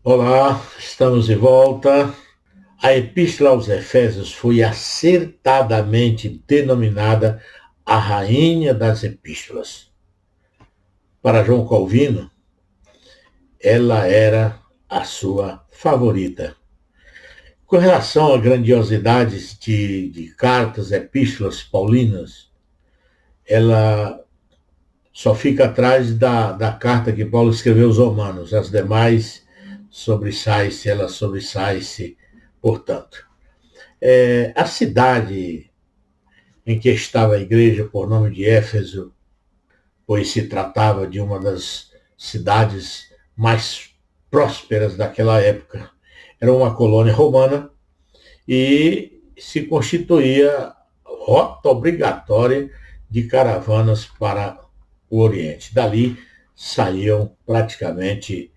Olá, estamos de volta. A Epístola aos Efésios foi acertadamente denominada a Rainha das Epístolas. Para João Calvino, ela era a sua favorita. Com relação a grandiosidades de cartas, epístolas paulinas, ela só fica atrás da carta que Paulo escreveu aos Romanos. As demais ela sobressai-se, portanto. A cidade em que estava a igreja, por nome de Éfeso, pois se tratava de uma das cidades mais prósperas daquela época. Era uma colônia romana e se constituía rota obrigatória de caravanas para o Oriente. Dali saíam praticamente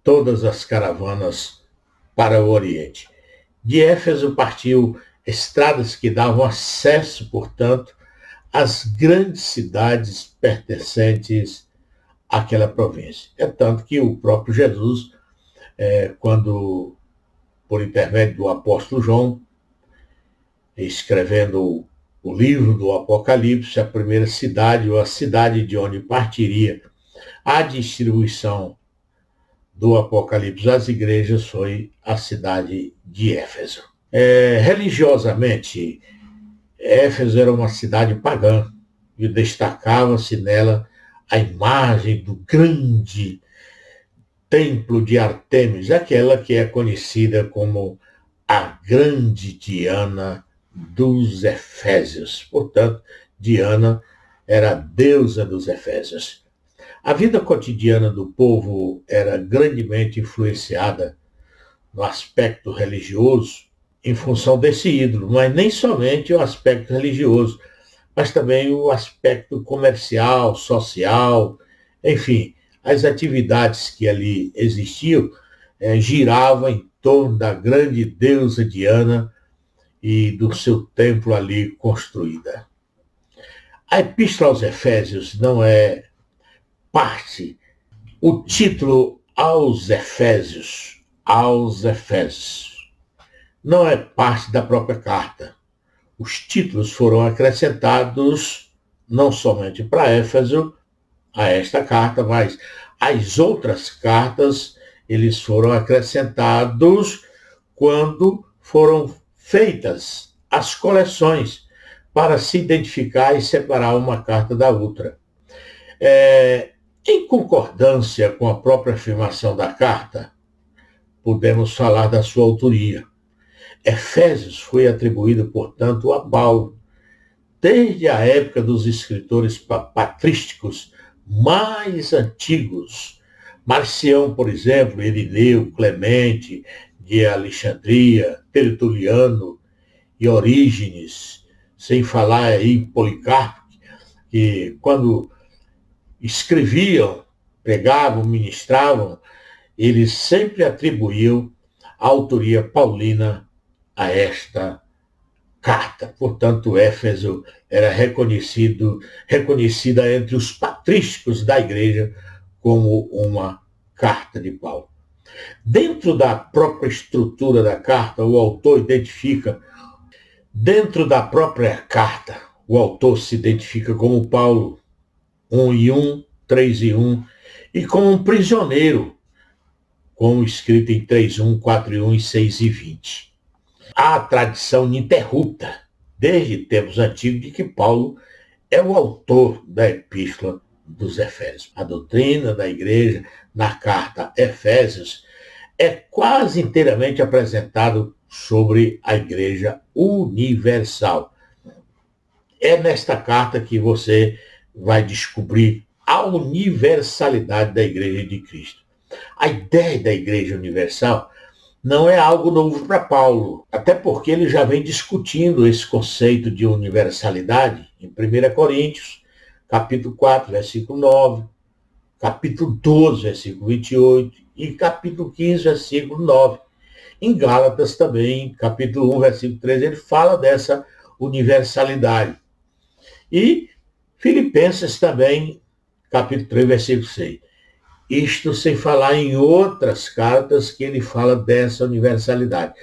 todas as caravanas para o Oriente. De Éfeso partiu estradas que davam acesso, portanto, às grandes cidades pertencentes àquela província. É tanto que o próprio Jesus, quando, por intermédio do apóstolo João, escrevendo o livro do Apocalipse, a primeira cidade, ou a cidade de onde partiria a distribuição do Apocalipse às igrejas, foi a cidade de Éfeso. Religiosamente, Éfeso era uma cidade pagã e destacava-se nela a imagem do grande templo de Artemis, aquela que é conhecida como a grande Diana dos Efésios. Portanto, Diana era a deusa dos Efésios. A vida cotidiana do povo era grandemente influenciada no aspecto religioso em função desse ídolo, mas nem somente o aspecto religioso, mas também o aspecto comercial, social, enfim, as atividades que ali existiam giravam em torno da grande deusa Diana e do seu templo ali construída. A Epístola aos Efésios não é parte, o título aos Efésios, não é parte da própria carta. Os títulos foram acrescentados não somente para Éfeso, a esta carta, mas as outras cartas, eles foram acrescentados quando foram feitas as coleções para se identificar e separar uma carta da outra. Em concordância com a própria afirmação da carta, podemos falar da sua autoria. Efésios foi atribuído, portanto, a Paulo, desde a época dos escritores patrísticos mais antigos. Marcião, por exemplo, Irineu, Clemente, de Alexandria, Tertuliano e Orígenes, sem falar em Policarpo, que quando escreviam, pregavam, ministravam, eles sempre atribuíam a autoria paulina a esta carta. Portanto, Éfeso era reconhecida entre os patrísticos da igreja como uma carta de Paulo. Dentro da própria estrutura da carta, o autor identifica, dentro da própria carta, o autor se identifica como Paulo, 1:1, 3:1, e como um prisioneiro, como escrito em 3:1, 4:1 e 6:20. Há a tradição ininterrupta, desde tempos antigos, de que Paulo é o autor da Epístola dos Efésios. A doutrina da igreja na carta Efésios é quase inteiramente apresentado sobre a igreja universal. É nesta carta que você vai descobrir a universalidade da igreja de Cristo. A ideia da igreja universal não é algo novo para Paulo, até porque ele já vem discutindo esse conceito de universalidade em 1 Coríntios, capítulo 4, versículo 9, capítulo 12, versículo 28 e capítulo 15, versículo 9. Em Gálatas também, capítulo 1, versículo 13, ele fala dessa universalidade. E Filipenses também, capítulo 3, versículo 6. Isto sem falar em outras cartas que ele fala dessa universalidade.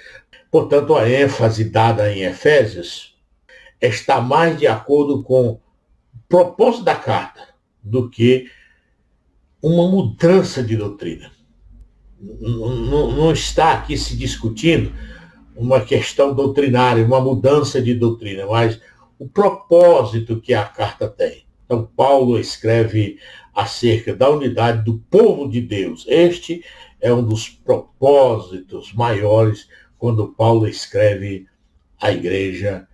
Portanto, a ênfase dada em Efésios está mais de acordo com o propósito da carta do que uma mudança de doutrina. Não está aqui se discutindo uma questão doutrinária, uma mudança de doutrina, mas o propósito que a carta tem. Então, Paulo escreve acerca da unidade do povo de Deus. Este é um dos propósitos maiores quando Paulo escreve à igreja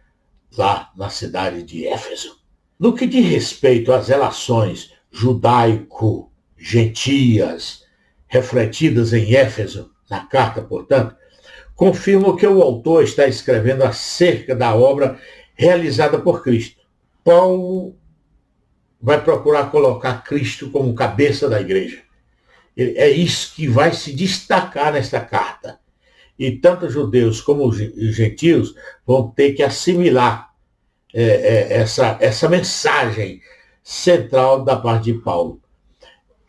lá na cidade de Éfeso. No que diz respeito às relações judaico-gentias refletidas em Éfeso, na carta, portanto, confirma que o autor está escrevendo acerca da obra realizada por Cristo. Paulo vai procurar colocar Cristo como cabeça da igreja. É isso que vai se destacar nesta carta. E tanto judeus como gentios vão ter que assimilar essa mensagem central da parte de Paulo.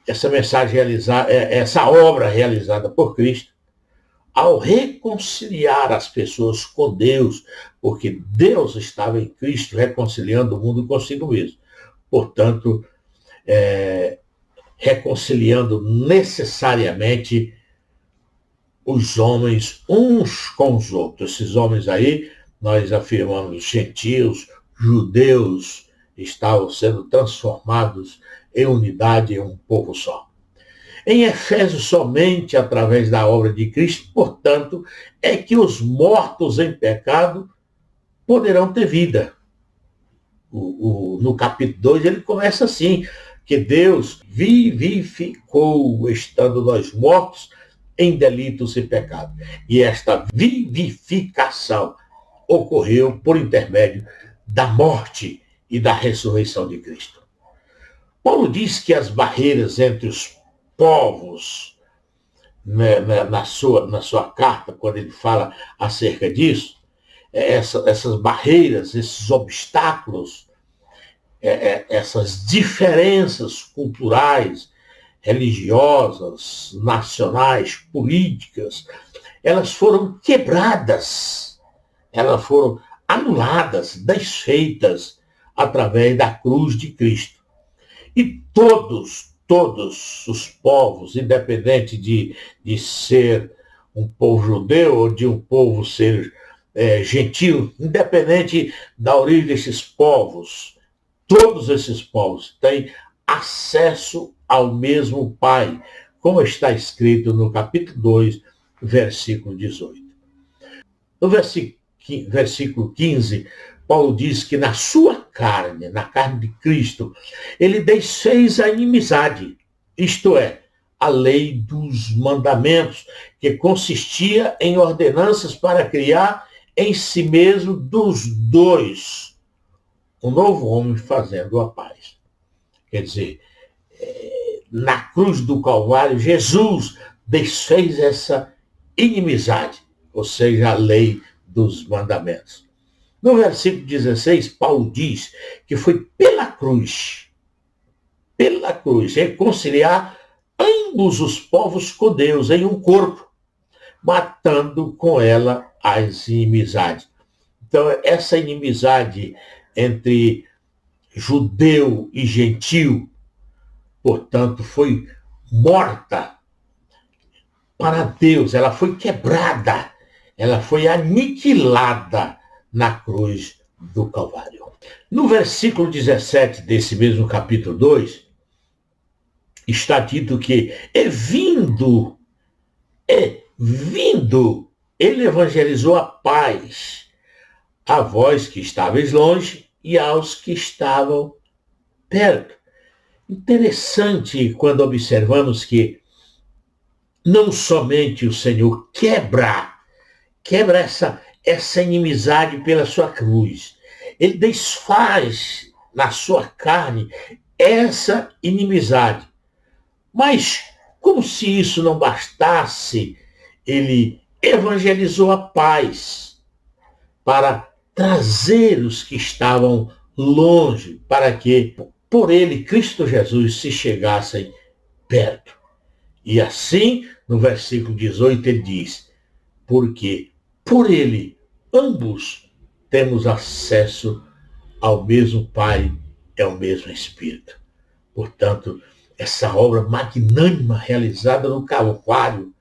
Essa mensagem realizada, essa obra realizada por Cristo, ao reconciliar as pessoas com Deus, porque Deus estava em Cristo reconciliando o mundo consigo mesmo. Portanto, reconciliando necessariamente os homens uns com os outros. Esses homens aí, nós afirmamos, gentios, judeus, estavam sendo transformados em unidade, em um povo só. Em Efésios, somente através da obra de Cristo, portanto, é que os mortos em pecado poderão ter vida. No capítulo 2 ele começa assim, que Deus vivificou, estando nós mortos em delitos e pecados. E esta vivificação ocorreu por intermédio da morte e da ressurreição de Cristo. Paulo diz que as barreiras entre os povos, na sua carta, quando ele fala acerca disso, essas barreiras, esses obstáculos, essas diferenças culturais, religiosas, nacionais, políticas, elas foram quebradas, elas foram anuladas, desfeitas através da cruz de Cristo. E todos os povos, independente de ser um povo judeu ou de um povo ser gentil, independente da origem desses povos, todos esses povos têm acesso ao mesmo Pai, como está escrito no capítulo 2, versículo 18. No versículo 15, Paulo diz que na sua carne, na carne de Cristo, ele desfez a inimizade, isto é, a lei dos mandamentos, que consistia em ordenanças para criar em si mesmo dos dois um novo homem fazendo a paz. Quer dizer, na cruz do Calvário, Jesus desfez essa inimizade, ou seja, a lei dos mandamentos. No versículo 16, Paulo diz que foi pela cruz, reconciliar ambos os povos com Deus em um corpo, matando com ela as inimizades. Então, essa inimizade entre judeu e gentil, portanto, foi morta para Deus, ela foi quebrada, ela foi aniquilada na cruz do Calvário. No versículo 17 desse mesmo capítulo 2, está dito que vindo, ele evangelizou a paz a vós que estáveis longe e aos que estavam perto. Interessante quando observamos que não somente o Senhor quebra essa inimizade pela sua cruz, ele desfaz na sua carne essa inimizade. Mas, como se isso não bastasse, ele evangelizou a paz para trazer os que estavam longe, para que, por ele, Cristo Jesus, se chegassem perto. E assim, no versículo 18, ele diz, porque por ele ambos temos acesso ao mesmo Pai, é o mesmo Espírito. Portanto, essa obra magnânima realizada no Calvário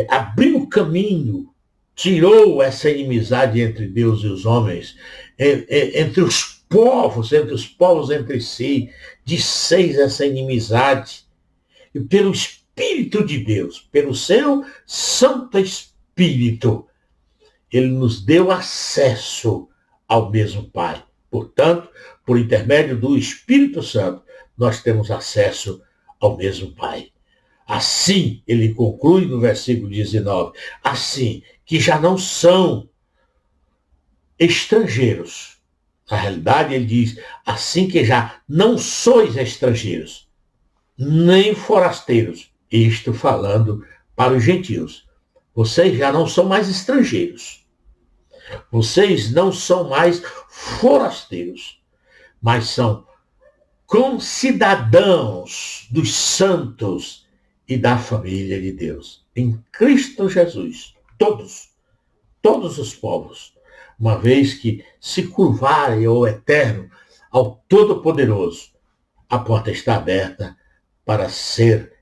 abriu o caminho, tirou essa inimizade entre Deus e os homens, entre os povos entre si, desfez essa inimizade. E pelo Espírito de Deus, pelo seu Santo Espírito, ele nos deu acesso ao mesmo Pai. Portanto, por intermédio do Espírito Santo, nós temos acesso ao mesmo Pai. Assim, ele conclui no versículo 19, assim que já não são estrangeiros. Na realidade, ele diz, assim que já não sois estrangeiros, nem forasteiros. Isto falando para os gentios. Vocês já não são mais estrangeiros. Vocês não são mais forasteiros, mas são concidadãos dos santos e da família de Deus. Em Cristo Jesus, todos os povos, uma vez que se curvarem ao Eterno, ao Todo-Poderoso, a porta está aberta para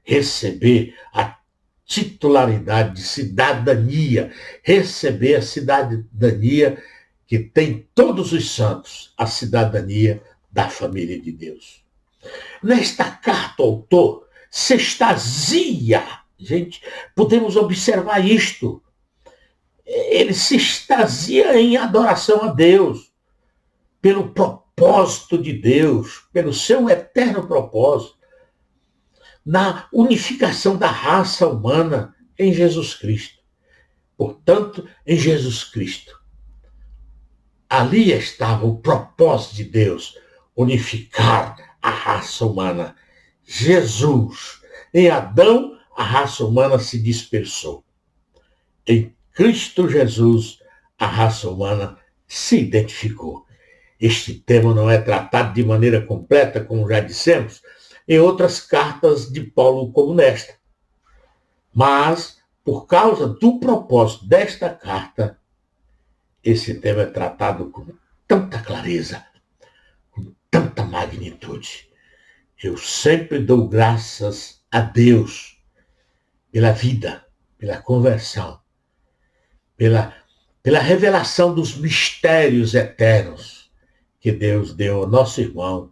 receber a titularidade de cidadania, receber a cidadania que tem todos os santos, a cidadania da família de Deus. Nesta carta, o autor se extasia. Gente, podemos observar isto. Ele se extasia em adoração a Deus, pelo propósito de Deus, pelo seu eterno propósito, na unificação da raça humana em Jesus Cristo. Portanto, em Jesus Cristo, ali estava o propósito de Deus, unificar a raça humana. Jesus, em Adão, a raça humana se dispersou. Em Cristo Jesus, a raça humana se identificou. Este tema não é tratado de maneira completa, como já dissemos, em outras cartas de Paulo como nesta. Mas, por causa do propósito desta carta, esse tema é tratado com tanta clareza, com tanta magnitude. Eu sempre dou graças a Deus pela vida, pela conversão, pela revelação dos mistérios eternos que Deus deu ao nosso irmão,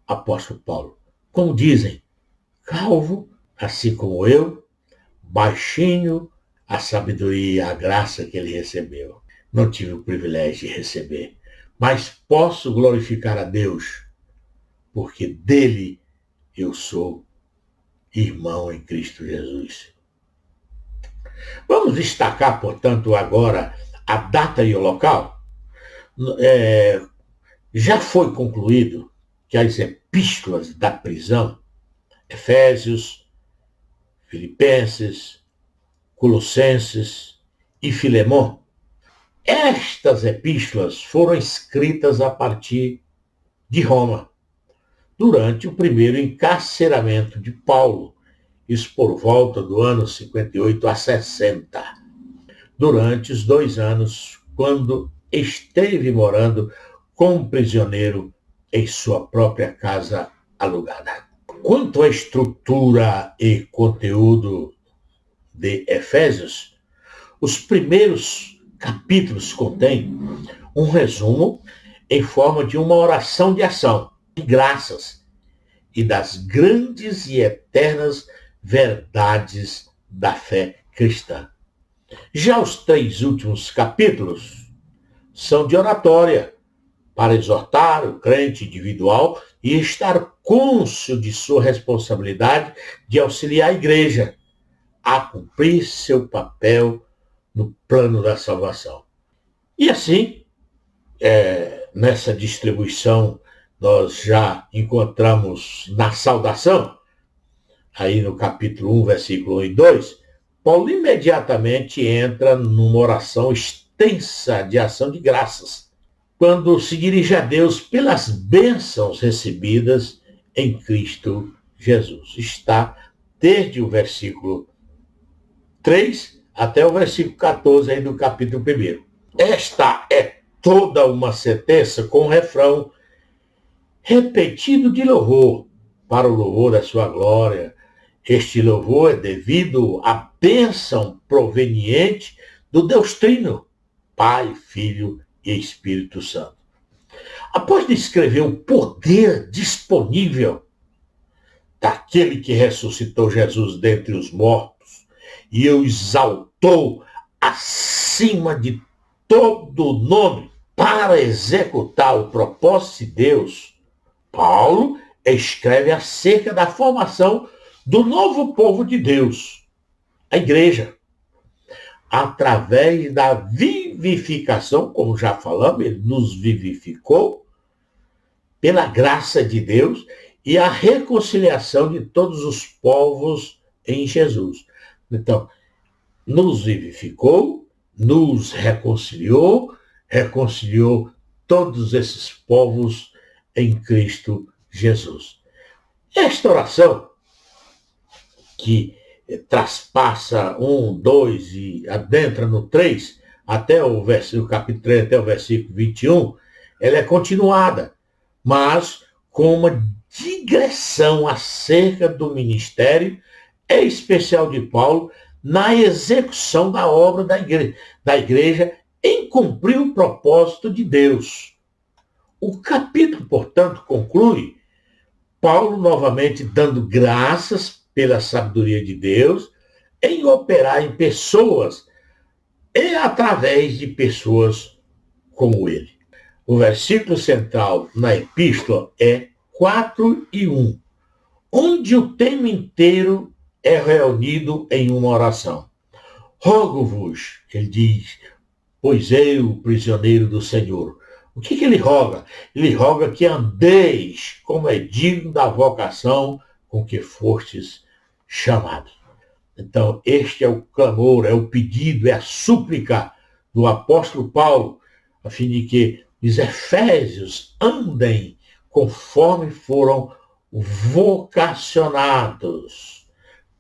apóstolo Paulo. Como dizem, calvo, assim como eu, baixinho, a sabedoria e a graça que ele recebeu. Não tive o privilégio de receber, mas posso glorificar a Deus, porque dele eu sou irmão em Cristo Jesus. Vamos destacar, portanto, agora a data e o local. Já foi concluído que as epístolas da prisão, Efésios, Filipenses, Colossenses e Filemão, estas epístolas foram escritas a partir de Roma, durante o primeiro encarceramento de Paulo, isso por volta do ano 58 a 60, durante os 2 anos, quando esteve morando como prisioneiro em sua própria casa alugada. Quanto à estrutura e conteúdo de Efésios, os primeiros capítulos contêm um resumo em forma de uma oração de ação, de graças e das grandes e eternas verdades da fé cristã. Já os 3 últimos capítulos são de oratória, para exortar o crente individual e estar cônscio de sua responsabilidade de auxiliar a igreja a cumprir seu papel no plano da salvação. E assim, nessa distribuição, nós já encontramos na saudação, aí no capítulo 1, versículo 1 e 2, Paulo imediatamente entra numa oração extensa de ação de graças, quando se dirige a Deus pelas bênçãos recebidas em Cristo Jesus. Está desde o versículo 3 até o versículo 14 aí do capítulo 1. Esta é toda uma sentença com refrão repetido de louvor, para o louvor da sua glória. Este louvor é devido à bênção proveniente do Deus Trino, Pai, Filho e Espírito Santo. Após descrever o poder disponível daquele que ressuscitou Jesus dentre os mortos e o exaltou acima de todo nome para executar o propósito de Deus, Paulo escreve acerca da formação do novo povo de Deus, a igreja, através da vivificação, como já falamos, ele nos vivificou pela graça de Deus e a reconciliação de todos os povos em Jesus. Então, nos vivificou, nos reconciliou todos esses povos em Cristo Jesus. Esta oração, que traspassa 1, 2 e adentra no 3, até o capítulo 3, até o versículo 21, ela é continuada, mas com uma digressão acerca do ministério especial de Paulo na execução da obra da igreja em cumprir o propósito de Deus. O capítulo, portanto, conclui Paulo novamente dando graças pela sabedoria de Deus em operar em pessoas e através de pessoas como ele. O versículo central na epístola é 4:1, onde o tema inteiro é reunido em uma oração. Rogo-vos, ele diz, pois eu, prisioneiro do Senhor. O que ele roga? Ele roga que andeis como é digno da vocação com que fostes chamados. Então, este é o clamor, é o pedido, é a súplica do apóstolo Paulo, a fim de que os efésios andem conforme foram vocacionados,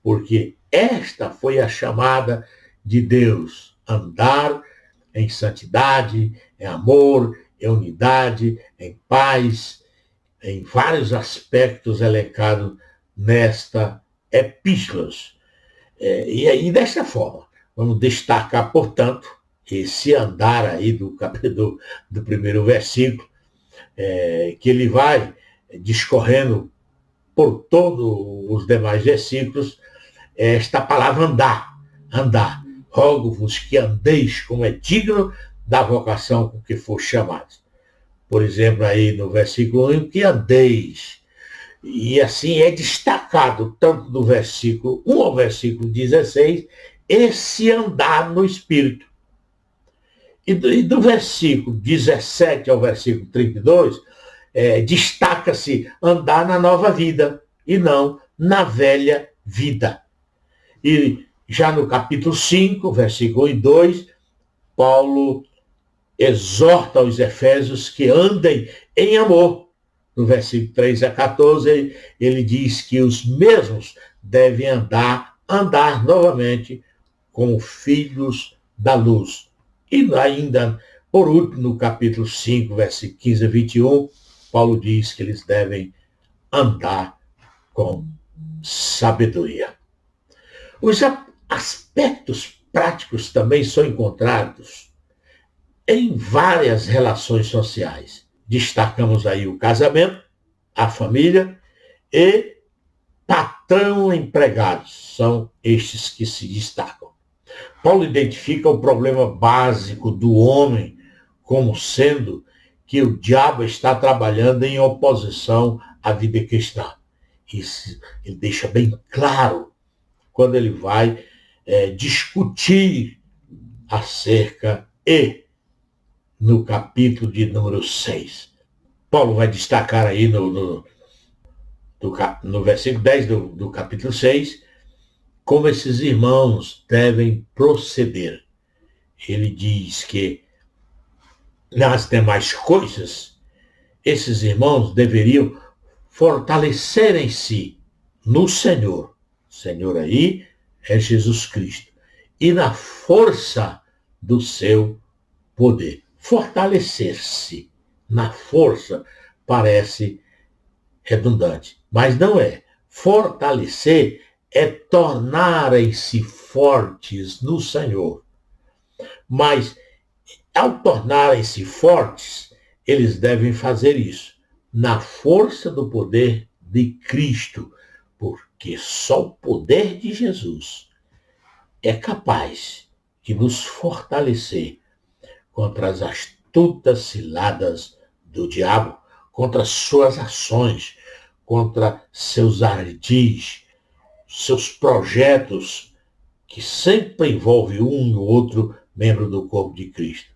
porque esta foi a chamada de Deus, andar em santidade, em amor, em unidade, em paz, em vários aspectos elencados nesta epístola. E aí, desta forma, vamos destacar, portanto, esse andar aí do primeiro versículo, que ele vai discorrendo por todos os demais versículos, esta palavra andar. Rogo-vos que andeis como é digno da vocação com que for chamados. Por exemplo, aí no versículo 1, que andeis. E assim é destacado, tanto do versículo 1 ao versículo 16, esse andar no Espírito. E do versículo 17 ao versículo 32, destaca-se andar na nova vida e não na velha vida. E já no capítulo 5, versículo 1 e 2, Paulo exorta os efésios que andem em amor. No versículo 3 a 14, ele diz que os mesmos devem andar novamente como filhos da luz. E ainda, por último, no capítulo 5, versículo 15 a 21, Paulo diz que eles devem andar com sabedoria. Os aspectos práticos também são encontrados em várias relações sociais. Destacamos aí o casamento, a família e patrão-empregados. São estes que se destacam. Paulo identifica o problema básico do homem como sendo que o diabo está trabalhando em oposição à vida cristã. Isso ele deixa bem claro quando ele vai discutir acerca no capítulo de número 6. Paulo vai destacar aí no versículo 10 do capítulo 6, como esses irmãos devem proceder. Ele diz que, nas demais coisas, esses irmãos deveriam fortalecerem-se no Senhor Senhor aí é Jesus Cristo. E na força do seu poder. Fortalecer-se na força parece redundante, mas não é. Fortalecer é tornarem-se fortes no Senhor. Mas, ao tornarem-se fortes, eles devem fazer isso na força do poder de Cristo, porque só o poder de Jesus é capaz de nos fortalecer contra as astutas ciladas do diabo, contra suas ações, contra seus ardis, seus projetos, que sempre envolve um e outro membro do corpo de Cristo.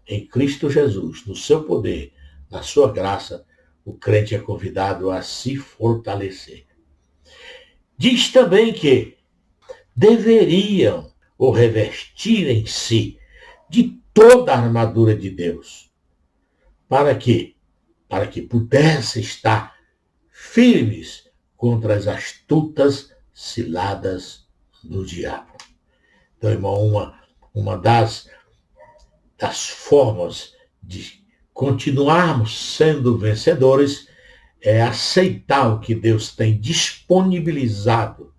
Em Cristo Jesus, no seu poder, na sua graça, o crente é convidado a se fortalecer. Diz também que deveriam ou revestir em si de toda a armadura de Deus. Para quê? Para que pudessem estar firmes contra as astutas ciladas do diabo. Então, irmão, uma das formas de continuarmos sendo vencedores é aceitar o que Deus tem disponibilizado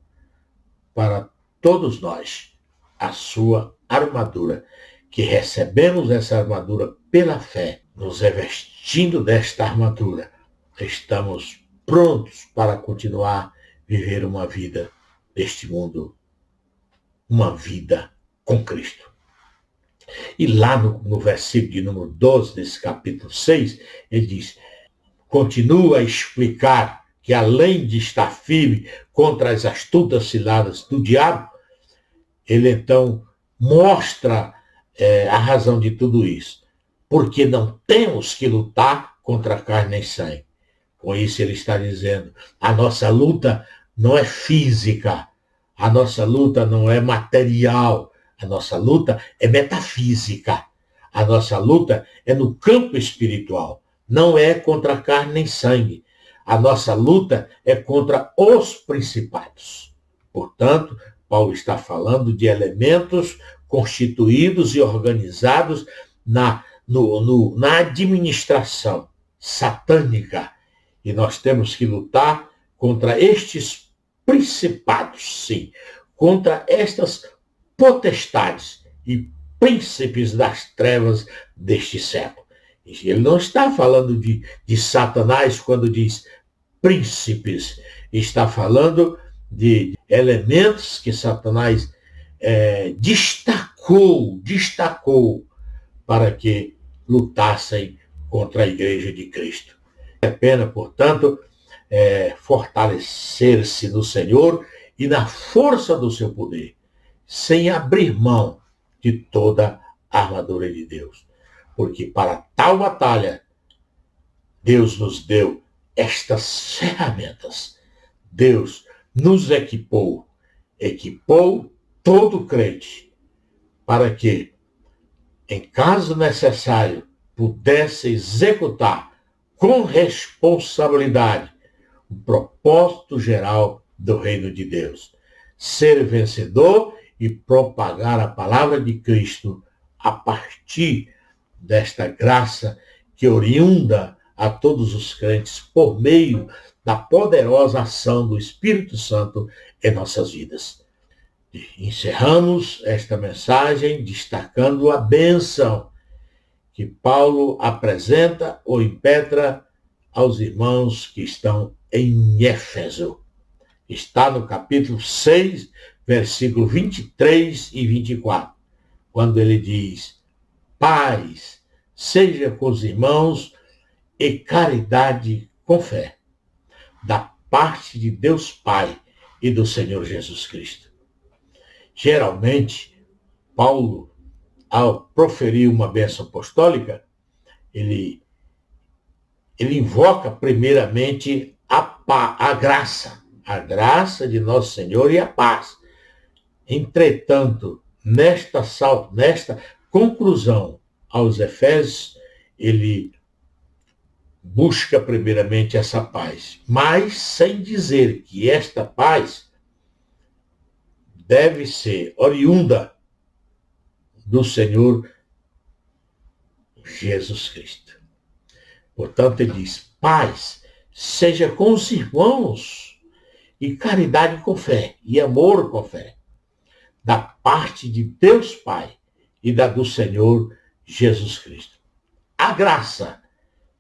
para todos nós, a sua armadura, que recebemos essa armadura pela fé, nos revestindo desta armadura, estamos prontos para continuar a viver uma vida neste mundo, uma vida com Cristo. E lá no versículo de número 12 desse capítulo 6, ele diz, continua a explicar que além de estar firme contra as astutas ciladas do diabo, ele então mostra a razão de tudo isso. Porque não temos que lutar contra carne e sangue. Com isso ele está dizendo, a nossa luta não é física, a nossa luta não é material, a nossa luta é metafísica, a nossa luta é no campo espiritual, não é contra carne nem sangue. A nossa luta é contra os principados. Portanto, Paulo está falando de elementos constituídos e organizados na administração satânica. E nós temos que lutar contra estes principados, sim, contra estas potestades e príncipes das trevas deste século. Ele não está falando de Satanás quando diz príncipes, está falando de elementos que Satanás destacou para que lutassem contra a igreja de Cristo. É pena, portanto, fortalecer-se no Senhor e na força do seu poder, sem abrir mão de toda a armadura de Deus. Porque para tal batalha, Deus nos deu estas ferramentas. Deus nos equipou todo crente, para que, em caso necessário, pudesse executar com responsabilidade o propósito geral do reino de Deus. Ser vencedor e propagar a palavra de Cristo a partir desta graça que oriunda a todos os crentes por meio da poderosa ação do Espírito Santo em nossas vidas. E encerramos esta mensagem destacando a bênção que Paulo apresenta ou impetra aos irmãos que estão em Éfeso. Está no capítulo 6, versículo 23 e 24, quando ele diz, paz seja com os irmãos e caridade com fé, da parte de Deus Pai e do Senhor Jesus Cristo. Geralmente, Paulo, ao proferir uma bênção apostólica, ele invoca primeiramente a graça de nosso Senhor e a paz. Entretanto, nesta conclusão aos Efésios, ele busca primeiramente essa paz, mas sem dizer que esta paz deve ser oriunda do Senhor Jesus Cristo. Portanto, ele diz: paz seja com os irmãos, e caridade com fé, e amor com fé, da parte de Deus Pai e da do Senhor Jesus Cristo. A graça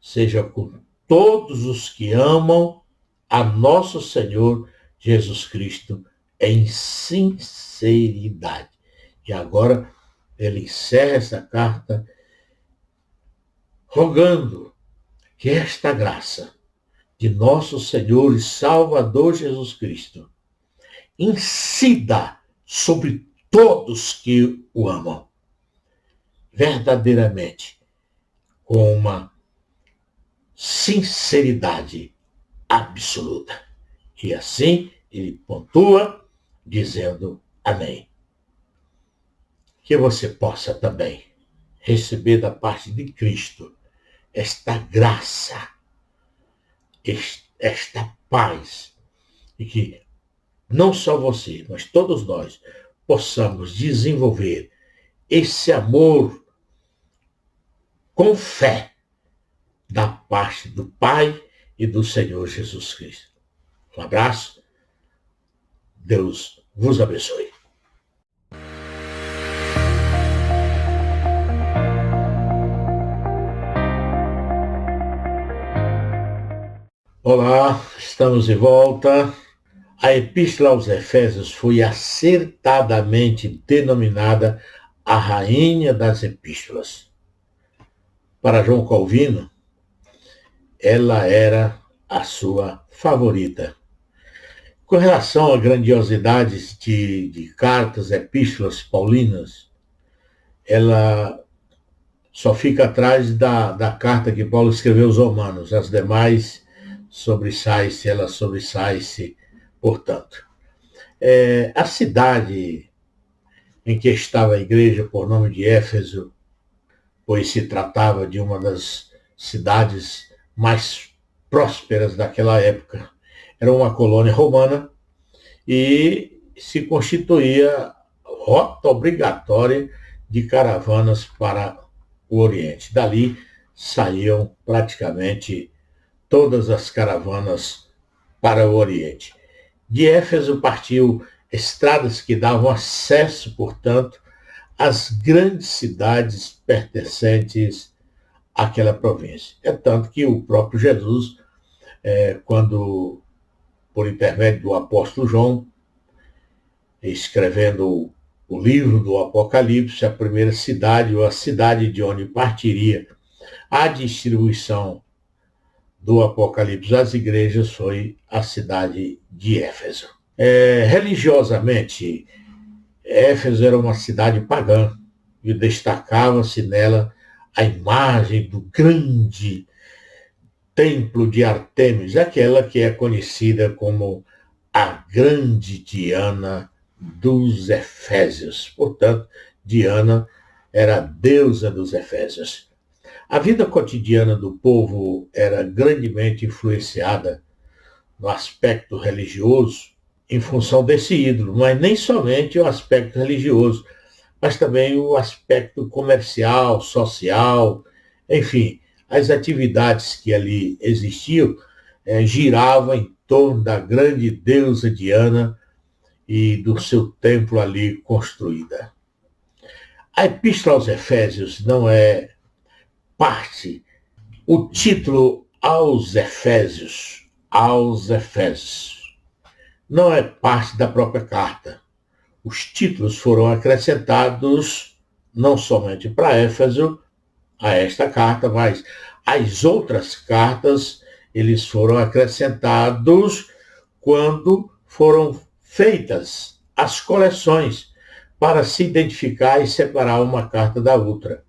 seja com todos os que amam a nosso Senhor Jesus Cristo em sinceridade. E agora ele encerra essa carta rogando que esta graça de nosso Senhor e Salvador Jesus Cristo incida sobre todos que o amam, verdadeiramente, com uma sinceridade absoluta. E assim ele pontua dizendo amém. Que você possa também receber da parte de Cristo esta graça, esta paz, e que não só você, mas todos nós possamos desenvolver esse amor com fé da parte do Pai e do Senhor Jesus Cristo. Um abraço. Deus vos abençoe. Olá, estamos de volta. A Epístola aos Efésios foi acertadamente denominada a Rainha das Epístolas. Para João Calvino, ela era a sua favorita. Com relação à grandiosidade de cartas, epístolas paulinas, ela só fica atrás da carta que Paulo escreveu aos Romanos. As demais ela sobressai-se, portanto. A cidade em que estava a igreja, por nome de Éfeso, pois se tratava de uma das cidades mais prósperas daquela época, era uma colônia romana e se constituía rota obrigatória de caravanas para o Oriente. Dali saíam praticamente todas as caravanas para o Oriente. De Éfeso partiu estradas que davam acesso, portanto, às grandes cidades pertencentes àquela província. É tanto que o próprio Jesus, quando, por intermédio do apóstolo João, escrevendo o livro do Apocalipse, a primeira cidade, ou a cidade de onde partiria a distribuição do Apocalipse às igrejas, foi a cidade de Éfeso. Religiosamente, Éfeso era uma cidade pagã e destacava-se nela a imagem do grande templo de Artemis, aquela que é conhecida como a grande Diana dos Efésios. Portanto, Diana era a deusa dos Efésios. A vida cotidiana do povo era grandemente influenciada no aspecto religioso em função desse ídolo, mas nem somente o aspecto religioso, mas também o aspecto comercial, social, enfim, as atividades que ali existiam giravam em torno da grande deusa Diana e do seu templo ali construída. A Epístola aos Efésios não é parte, o título aos Efésios, não é parte da própria carta. Os títulos foram acrescentados não somente para Éfeso, a esta carta, mas as outras cartas, eles foram acrescentados quando foram feitas as coleções para se identificar e separar uma carta da outra.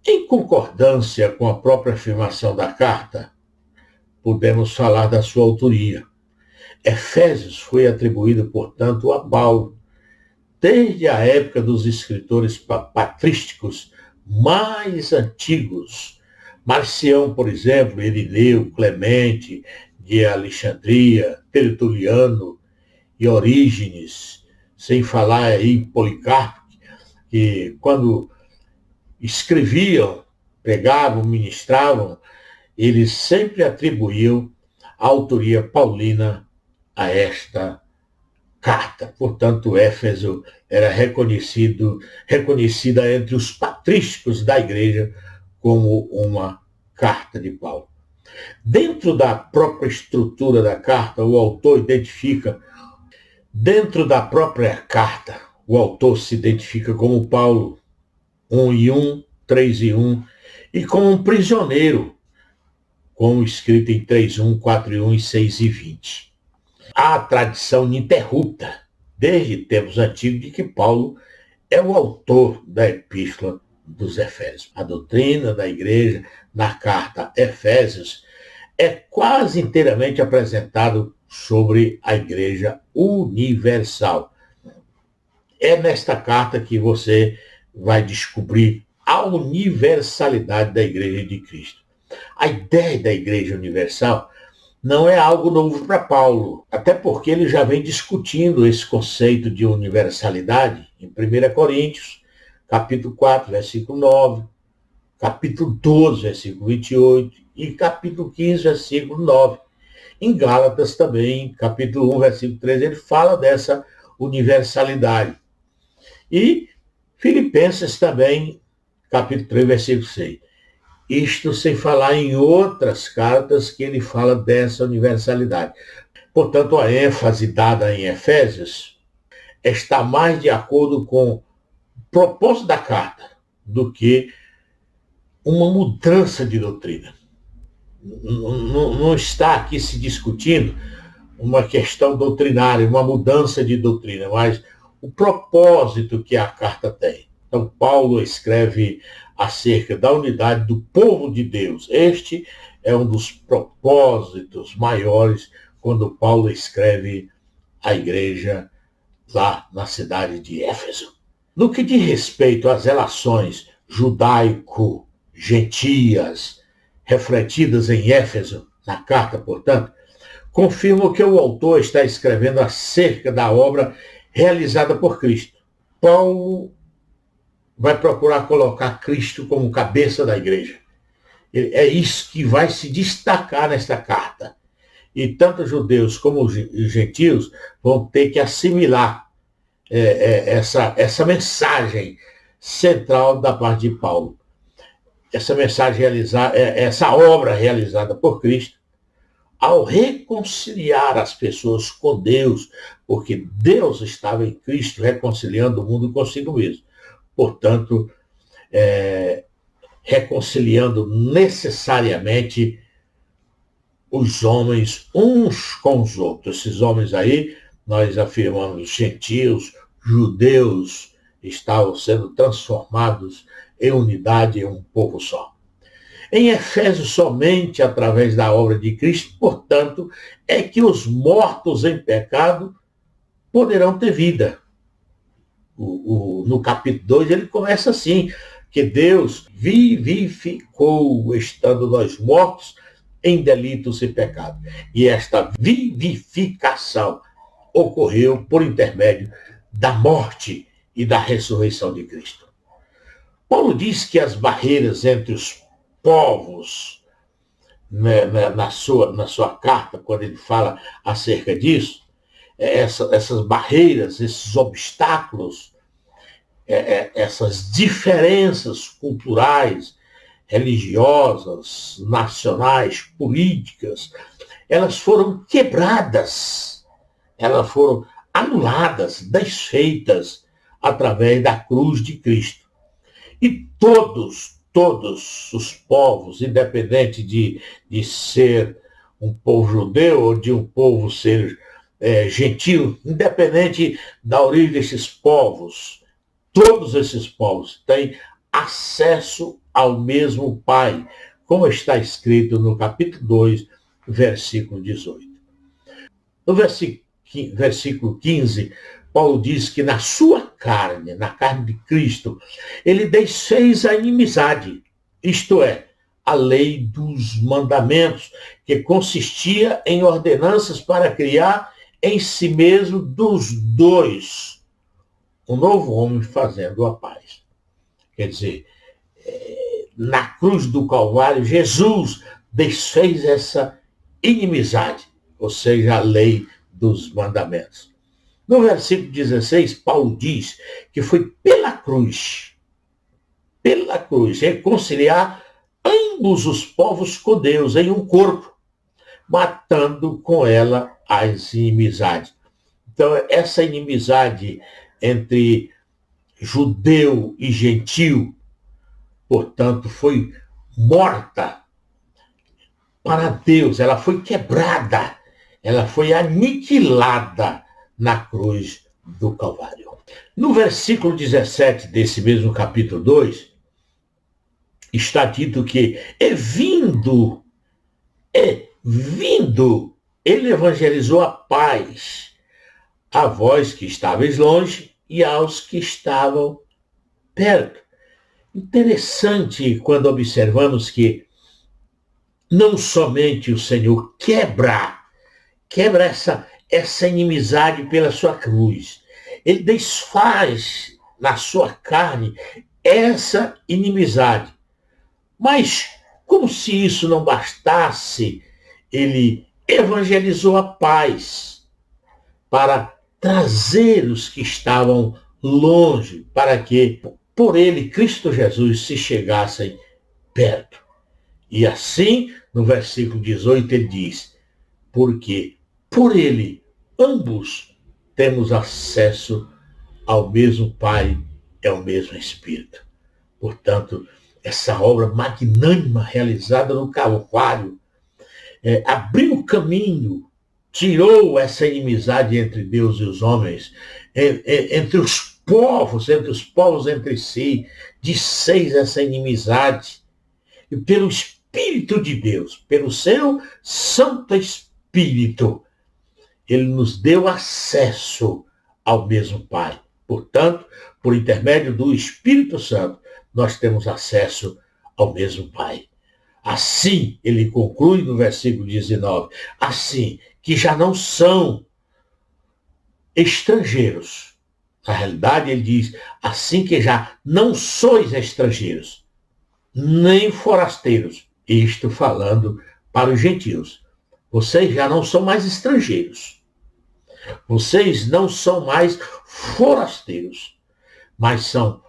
Em concordância com a própria afirmação da carta, podemos falar da sua autoria. Efésios foi atribuído, portanto, a Paulo, desde a época dos escritores patrísticos mais antigos. Marcião, por exemplo, Irineu, Clemente, de Alexandria, Tertuliano e Orígenes, sem falar em Policarpo, que quando escreviam, pregavam, ministravam, eles sempre atribuíam a autoria paulina a esta carta. Portanto, Éfeso era reconhecida entre os patrísticos da igreja como uma carta de Paulo. Dentro da própria estrutura da carta, o autor se identifica como Paulo, 1:1, 3:1, e como um prisioneiro, como escrito em 3:1, 4:1 e 6:20. Há a tradição ininterrupta, desde tempos antigos, de que Paulo é o autor da Epístola dos Efésios. A doutrina da igreja na carta Efésios é quase inteiramente apresentado sobre a igreja universal. É nesta carta que você vai descobrir a universalidade da igreja de Cristo. A ideia da igreja universal não é algo novo para Paulo, até porque ele já vem discutindo esse conceito de universalidade em 1 Coríntios, capítulo 4, versículo 9, capítulo 12, versículo 28 e capítulo 15, versículo 9. Em Gálatas também, capítulo 1, versículo 13, ele fala dessa universalidade. E Filipenses também, capítulo 3, versículo 6. Isto sem falar em outras cartas que ele fala dessa universalidade. Portanto, a ênfase dada em Efésios está mais de acordo com o propósito da carta do que uma mudança de doutrina. Não está aqui se discutindo uma questão doutrinária, uma mudança de doutrina, mas o propósito que a carta tem. Então, Paulo escreve acerca da unidade do povo de Deus. Este é um dos propósitos maiores quando Paulo escreve à igreja lá na cidade de Éfeso. No que diz respeito às relações judaico-gentias refletidas em Éfeso, na carta, portanto, confirmo que o autor está escrevendo acerca da obra realizada por Cristo. Paulo vai procurar colocar Cristo como cabeça da igreja. É isso que vai se destacar nesta carta. E tanto judeus como gentios vão ter que assimilar essa mensagem central da parte de Paulo. Essa mensagem essa obra realizada por Cristo, ao reconciliar as pessoas com Deus, porque Deus estava em Cristo reconciliando o mundo consigo mesmo. Portanto, reconciliando necessariamente os homens uns com os outros. Esses homens aí, nós afirmamos, gentios, judeus, estavam sendo transformados em unidade, em um povo só. Em Efésios, somente através da obra de Cristo, portanto, é que os mortos em pecado poderão ter vida. No capítulo 2, ele começa assim, que Deus vivificou, estando nós mortos em delitos e pecados. E esta vivificação ocorreu por intermédio da morte e da ressurreição de Cristo. Paulo diz que as barreiras entre os povos, na sua carta, quando ele fala acerca disso, essas barreiras, esses obstáculos, essas diferenças culturais, religiosas, nacionais, políticas, elas foram quebradas, elas foram anuladas, desfeitas através da cruz de Cristo. E todos os povos, independente de ser um povo judeu ou de um povo ser gentil, independente da origem desses povos, todos esses povos têm acesso ao mesmo Pai, como está escrito no capítulo 2, versículo 18. No versículo 15, Paulo diz que na sua carne, na carne de Cristo, ele desfez a inimizade, isto é, a lei dos mandamentos, que consistia em ordenanças para criar em si mesmo dos dois, um novo homem fazendo a paz. Quer dizer, na cruz do Calvário, Jesus desfez essa inimizade, ou seja, a lei dos mandamentos. No versículo 16, Paulo diz que foi pela cruz, reconciliar ambos os povos com Deus em um corpo, matando com ela as inimizades. Então, essa inimizade entre judeu e gentil, portanto, foi morta para Deus, ela foi quebrada, ela foi aniquilada na cruz do Calvário. No versículo 17 desse mesmo capítulo 2, está dito que vindo, ele evangelizou a paz a vós que estáveis longe e aos que estavam perto. Interessante quando observamos que não somente o Senhor quebra essa inimizade pela sua cruz, ele desfaz na sua carne essa inimizade. Mas, como se isso não bastasse, ele evangelizou a paz para trazer os que estavam longe, para que por ele, Cristo Jesus, se chegassem perto. E assim, no versículo 18, ele diz, porque por ele, ambos temos acesso ao mesmo Pai, é o mesmo Espírito. Portanto, essa obra magnânima realizada no Calvário abriu o caminho, tirou essa inimizade entre Deus e os homens, entre os povos entre si, desfez essa inimizade. E pelo Espírito de Deus, pelo seu Santo Espírito, ele nos deu acesso ao mesmo Pai. Portanto, por intermédio do Espírito Santo, nós temos acesso ao mesmo Pai. Assim, ele conclui no versículo 19, assim que já não são estrangeiros. Na realidade, ele diz, assim que já não sois estrangeiros, nem forasteiros. Isto falando para os gentios. Vocês já não são mais estrangeiros. Vocês não são mais forasteiros, mas são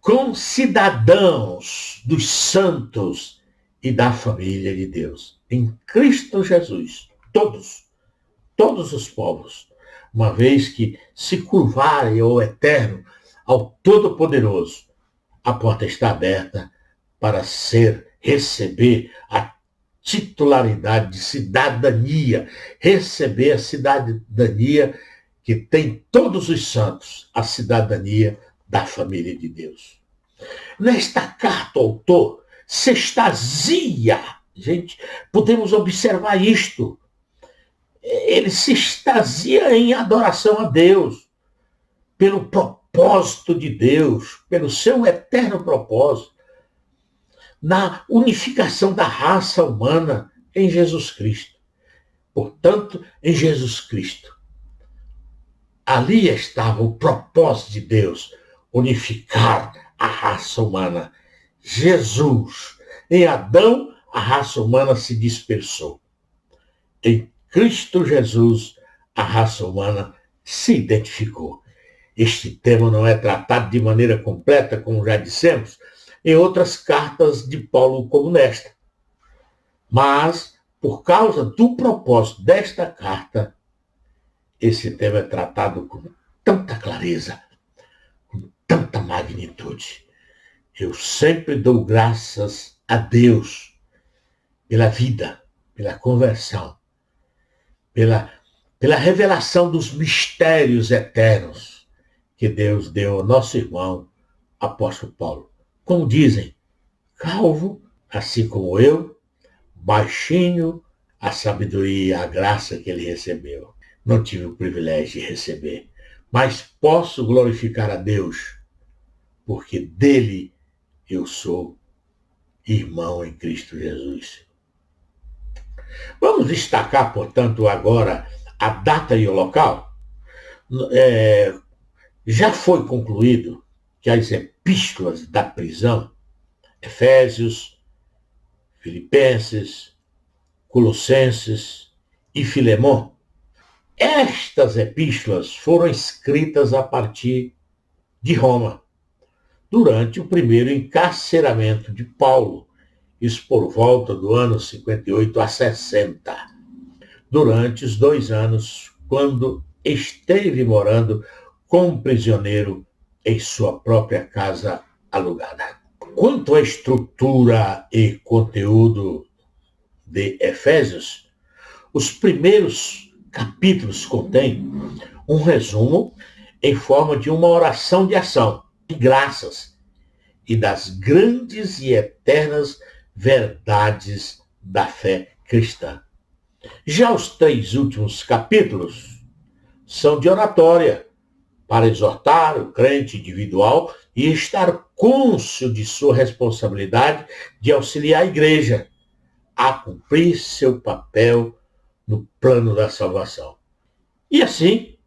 concidadãos dos santos e da família de Deus. Em Cristo Jesus, todos os povos, uma vez que se curvarem ao Eterno, ao Todo-Poderoso, a porta está aberta para receber a titularidade de cidadania, receber a cidadania que tem todos os santos, a cidadania da família de Deus. Nesta carta, o autor se extasia, gente, podemos observar isto, ele se extasia em adoração a Deus, pelo propósito de Deus, pelo seu eterno propósito, na unificação da raça humana em Jesus Cristo. Portanto, em Jesus Cristo, ali estava o propósito de Deus, unificar a raça humana. Jesus, em Adão, a raça humana se dispersou. Em Cristo Jesus, a raça humana se identificou. Este tema não é tratado de maneira completa, como já dissemos, em outras cartas de Paulo como nesta. Mas, por causa do propósito desta carta, esse tema é tratado com tanta clareza, com tanta magnitude. Eu sempre dou graças a Deus pela vida, pela conversão, pela revelação dos mistérios eternos que Deus deu ao nosso irmão, apóstolo Paulo. Como dizem, calvo, assim como eu, baixinho, a sabedoria e a graça que ele recebeu. Não tive o privilégio de receber, mas posso glorificar a Deus, porque dele eu sou irmão em Cristo Jesus. Vamos destacar, portanto, agora a data e o local, já foi concluído que as epístolas da prisão, Efésios, Filipenses, Colossenses e Filemão, estas epístolas foram escritas a partir de Roma, durante o primeiro encarceramento de Paulo, isso por volta do ano 58 a 60, durante os 2 anos, quando esteve morando como prisioneiro em sua própria casa alugada. Quanto à estrutura e conteúdo de Efésios, os primeiros capítulos contêm um resumo em forma de uma oração de ação, de graças e das grandes e eternas verdades da fé cristã. Já os 3 últimos capítulos são de oratória, para exortar o crente individual e estar cônscio de sua responsabilidade de auxiliar a igreja a cumprir seu papel no plano da salvação. E assim,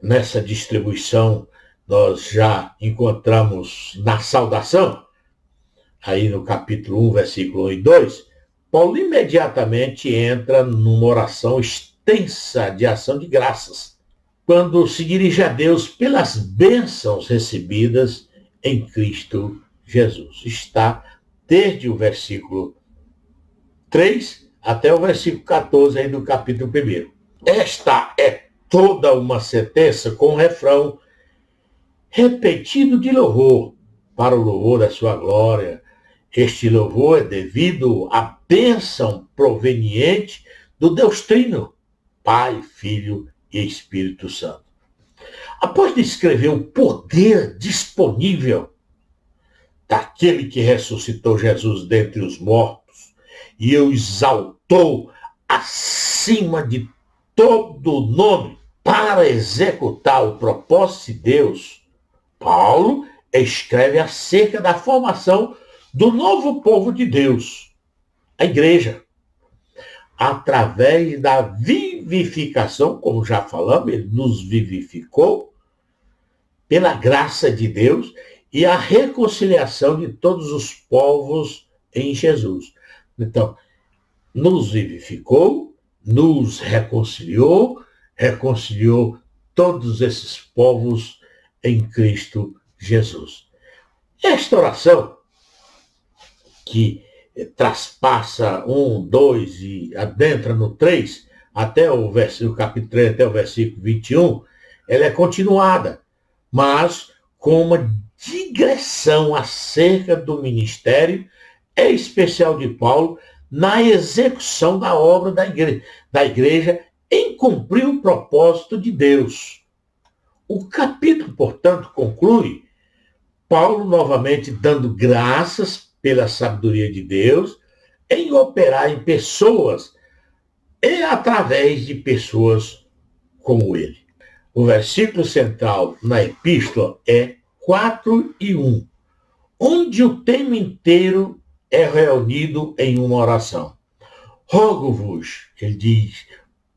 nessa distribuição, nós já encontramos na saudação, aí no capítulo 1, versículo 1 e 2, Paulo imediatamente entra numa oração extensa de ação de graças, quando se dirige a Deus pelas bênçãos recebidas em Cristo Jesus. Está desde o versículo 3 até o versículo 14 aí do capítulo 1. Esta é toda uma sentença com refrão repetido de louvor, para o louvor da sua glória. Este louvor é devido à bênção proveniente do Deus Trino, Pai, Filho e Espírito Santo. Após descrever o poder disponível daquele que ressuscitou Jesus dentre os mortos e o exaltou acima de todo nome para executar o propósito de Deus, Paulo escreve acerca da formação do novo povo de Deus, a igreja, através da vivificação, como já falamos, ele nos vivificou pela graça de Deus e a reconciliação de todos os povos em Jesus. Então, nos vivificou, nos reconciliou todos esses povos em Cristo Jesus. Esta oração, que traspassa 1, 2 e adentra no 3, até o capítulo 3, até o versículo 21, ela é continuada, mas com uma digressão acerca do ministério especial de Paulo na execução da obra da igreja em cumprir o propósito de Deus. O capítulo, portanto, conclui Paulo novamente dando graças pela sabedoria de Deus em operar em pessoas e através de pessoas como ele. O versículo central na epístola é 4 e 1, onde o tema inteiro é reunido em uma oração. Rogo-vos, ele diz,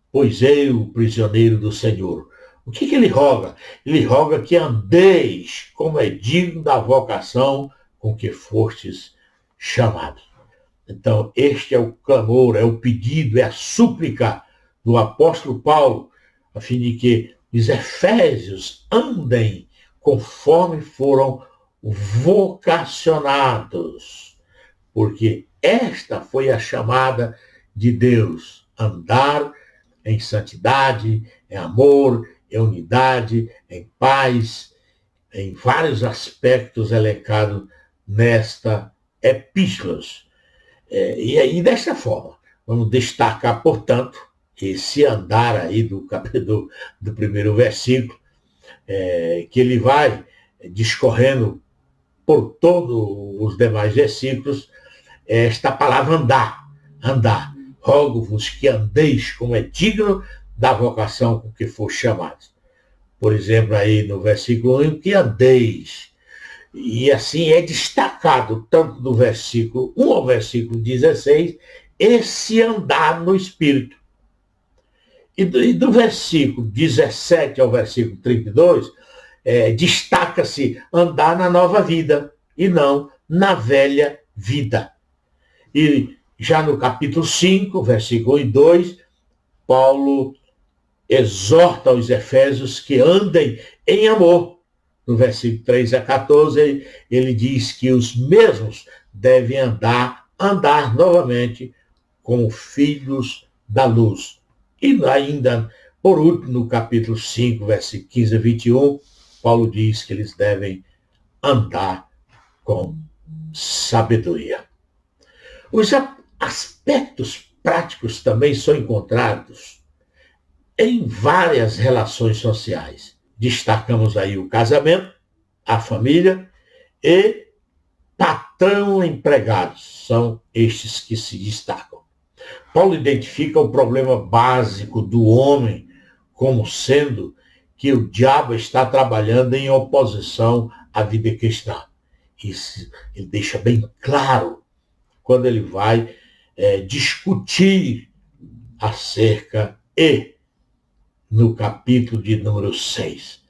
pois eu, prisioneiro do Senhor. O que ele roga? Ele roga que andeis como é digno da vocação com que fostes chamados. Então, este é o clamor, é o pedido, é a súplica do apóstolo Paulo, a fim de que os efésios andem conforme foram vocacionados, porque esta foi a chamada de Deus, andar em santidade, em amor, em unidade, em paz, em vários aspectos elencados nesta epístolas. E aí, desta forma, vamos destacar, portanto, esse andar aí do primeiro versículo, que ele vai discorrendo por todos os demais versículos, esta palavra andar. Rogo-vos que andeis como é digno da vocação com que for chamados. Por exemplo, aí no versículo 1, que andeis. E assim é destacado, tanto do versículo 1 ao versículo 16, esse andar no Espírito. E do versículo 17 ao versículo 32, destaca-se andar na nova vida e não na velha vida. E já no capítulo 5, versículo 1 e 2, Paulo exorta os efésios que andem em amor. No versículo 3 a 14, ele diz que os mesmos devem andar novamente como filhos da luz. E ainda, por último, no capítulo 5, versículo 15 a 21, Paulo diz que eles devem andar com sabedoria. Os aspectos práticos também são encontrados em várias relações sociais. Destacamos aí o casamento, a família e patrão-empregados. São estes que se destacam. Paulo identifica o problema básico do homem como sendo que o diabo está trabalhando em oposição à vida cristã. Isso ele deixa bem claro quando ele vai discutir acerca no capítulo de número 6.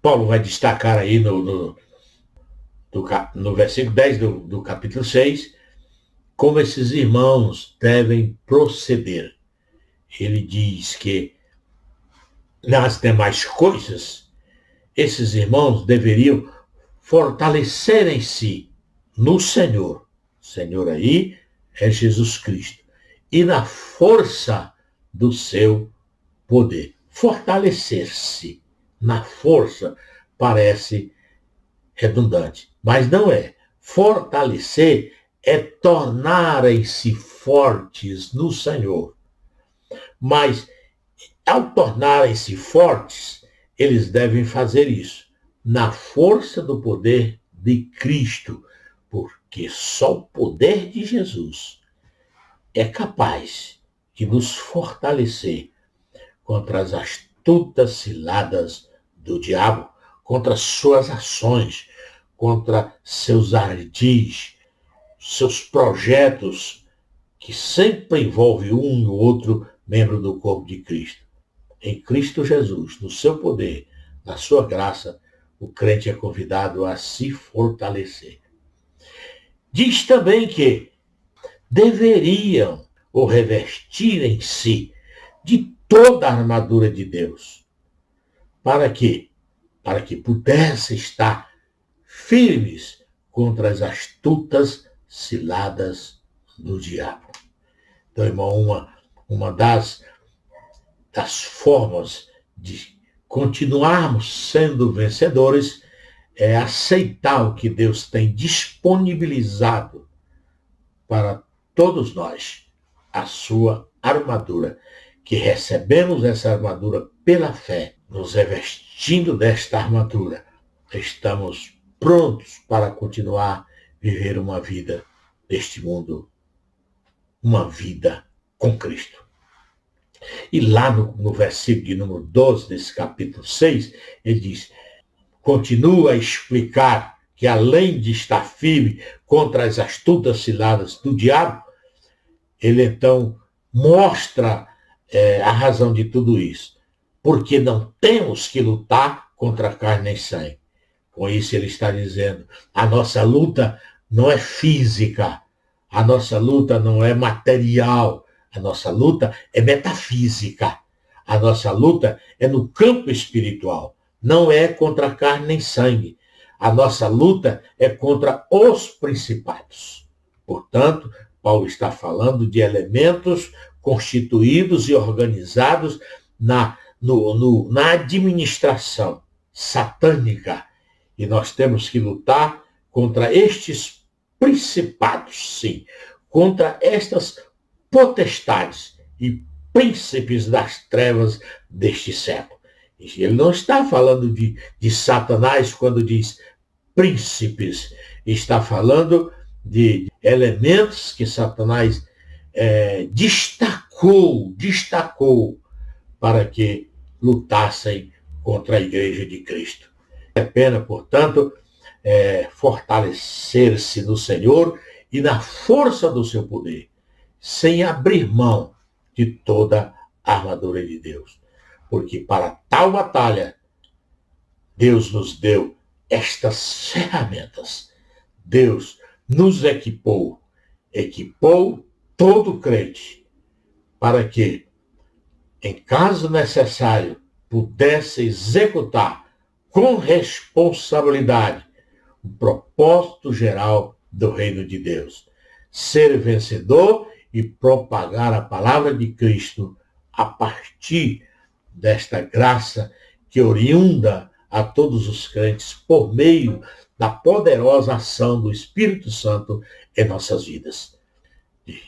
Paulo vai destacar aí no versículo 10 do capítulo 6, como esses irmãos devem proceder. Ele diz que, nas demais coisas, esses irmãos deveriam fortalecerem-se no Senhor. O Senhor aí é Jesus Cristo. E na força do seu poder. Fortalecer-se na força parece redundante, mas não é. Fortalecer é tornarem-se fortes no Senhor. Mas, ao tornarem-se fortes, eles devem fazer isso na força do poder de Cristo, porque só o poder de Jesus é capaz de nos fortalecer contra as astutas ciladas do diabo, contra suas ações, contra seus ardis, seus projetos, que sempre envolve um ou outro membro do corpo de Cristo. Em Cristo Jesus, no seu poder, na sua graça, o crente é convidado a se fortalecer. Diz também que deveriam ou revestirem-se de toda a armadura de Deus. Para quê? Para que pudessem estar firmes contra as astutas ciladas do diabo. Então, irmão, uma das formas de continuarmos sendo vencedores é aceitar o que Deus tem disponibilizado para todos nós, a sua armadura, que recebemos essa armadura pela fé, nos revestindo desta armadura, estamos prontos para continuar a viver uma vida neste mundo, uma vida com Cristo. E lá no versículo de número 12 desse capítulo 6, ele diz, continua a explicar que além de estar firme contra as astutas ciladas do diabo, ele então mostra a razão de tudo isso. Porque não temos que lutar contra carne e sangue. Com isso ele está dizendo, a nossa luta não é física, a nossa luta não é material, a nossa luta é metafísica, a nossa luta é no campo espiritual, não é contra carne nem sangue, a nossa luta é contra os principados. Portanto, Paulo está falando de elementos constituídos e organizados na administração satânica. E nós temos que lutar contra estes principados, sim, contra estas potestades e príncipes das trevas deste século. Ele não está falando de Satanás quando diz príncipes, está falando de elementos que Satanás destacou para que lutassem contra a igreja de Cristo. É pena, portanto, fortalecer-se no Senhor e na força do seu poder, sem abrir mão de toda a armadura de Deus. Porque para tal batalha, Deus nos deu estas ferramentas. Deus nos equipou todo crente para que, em caso necessário, pudesse executar com responsabilidade o propósito geral do reino de Deus. Ser vencedor e propagar a palavra de Cristo a partir desta graça que oriunda a todos os crentes por meio da poderosa ação do Espírito Santo em nossas vidas.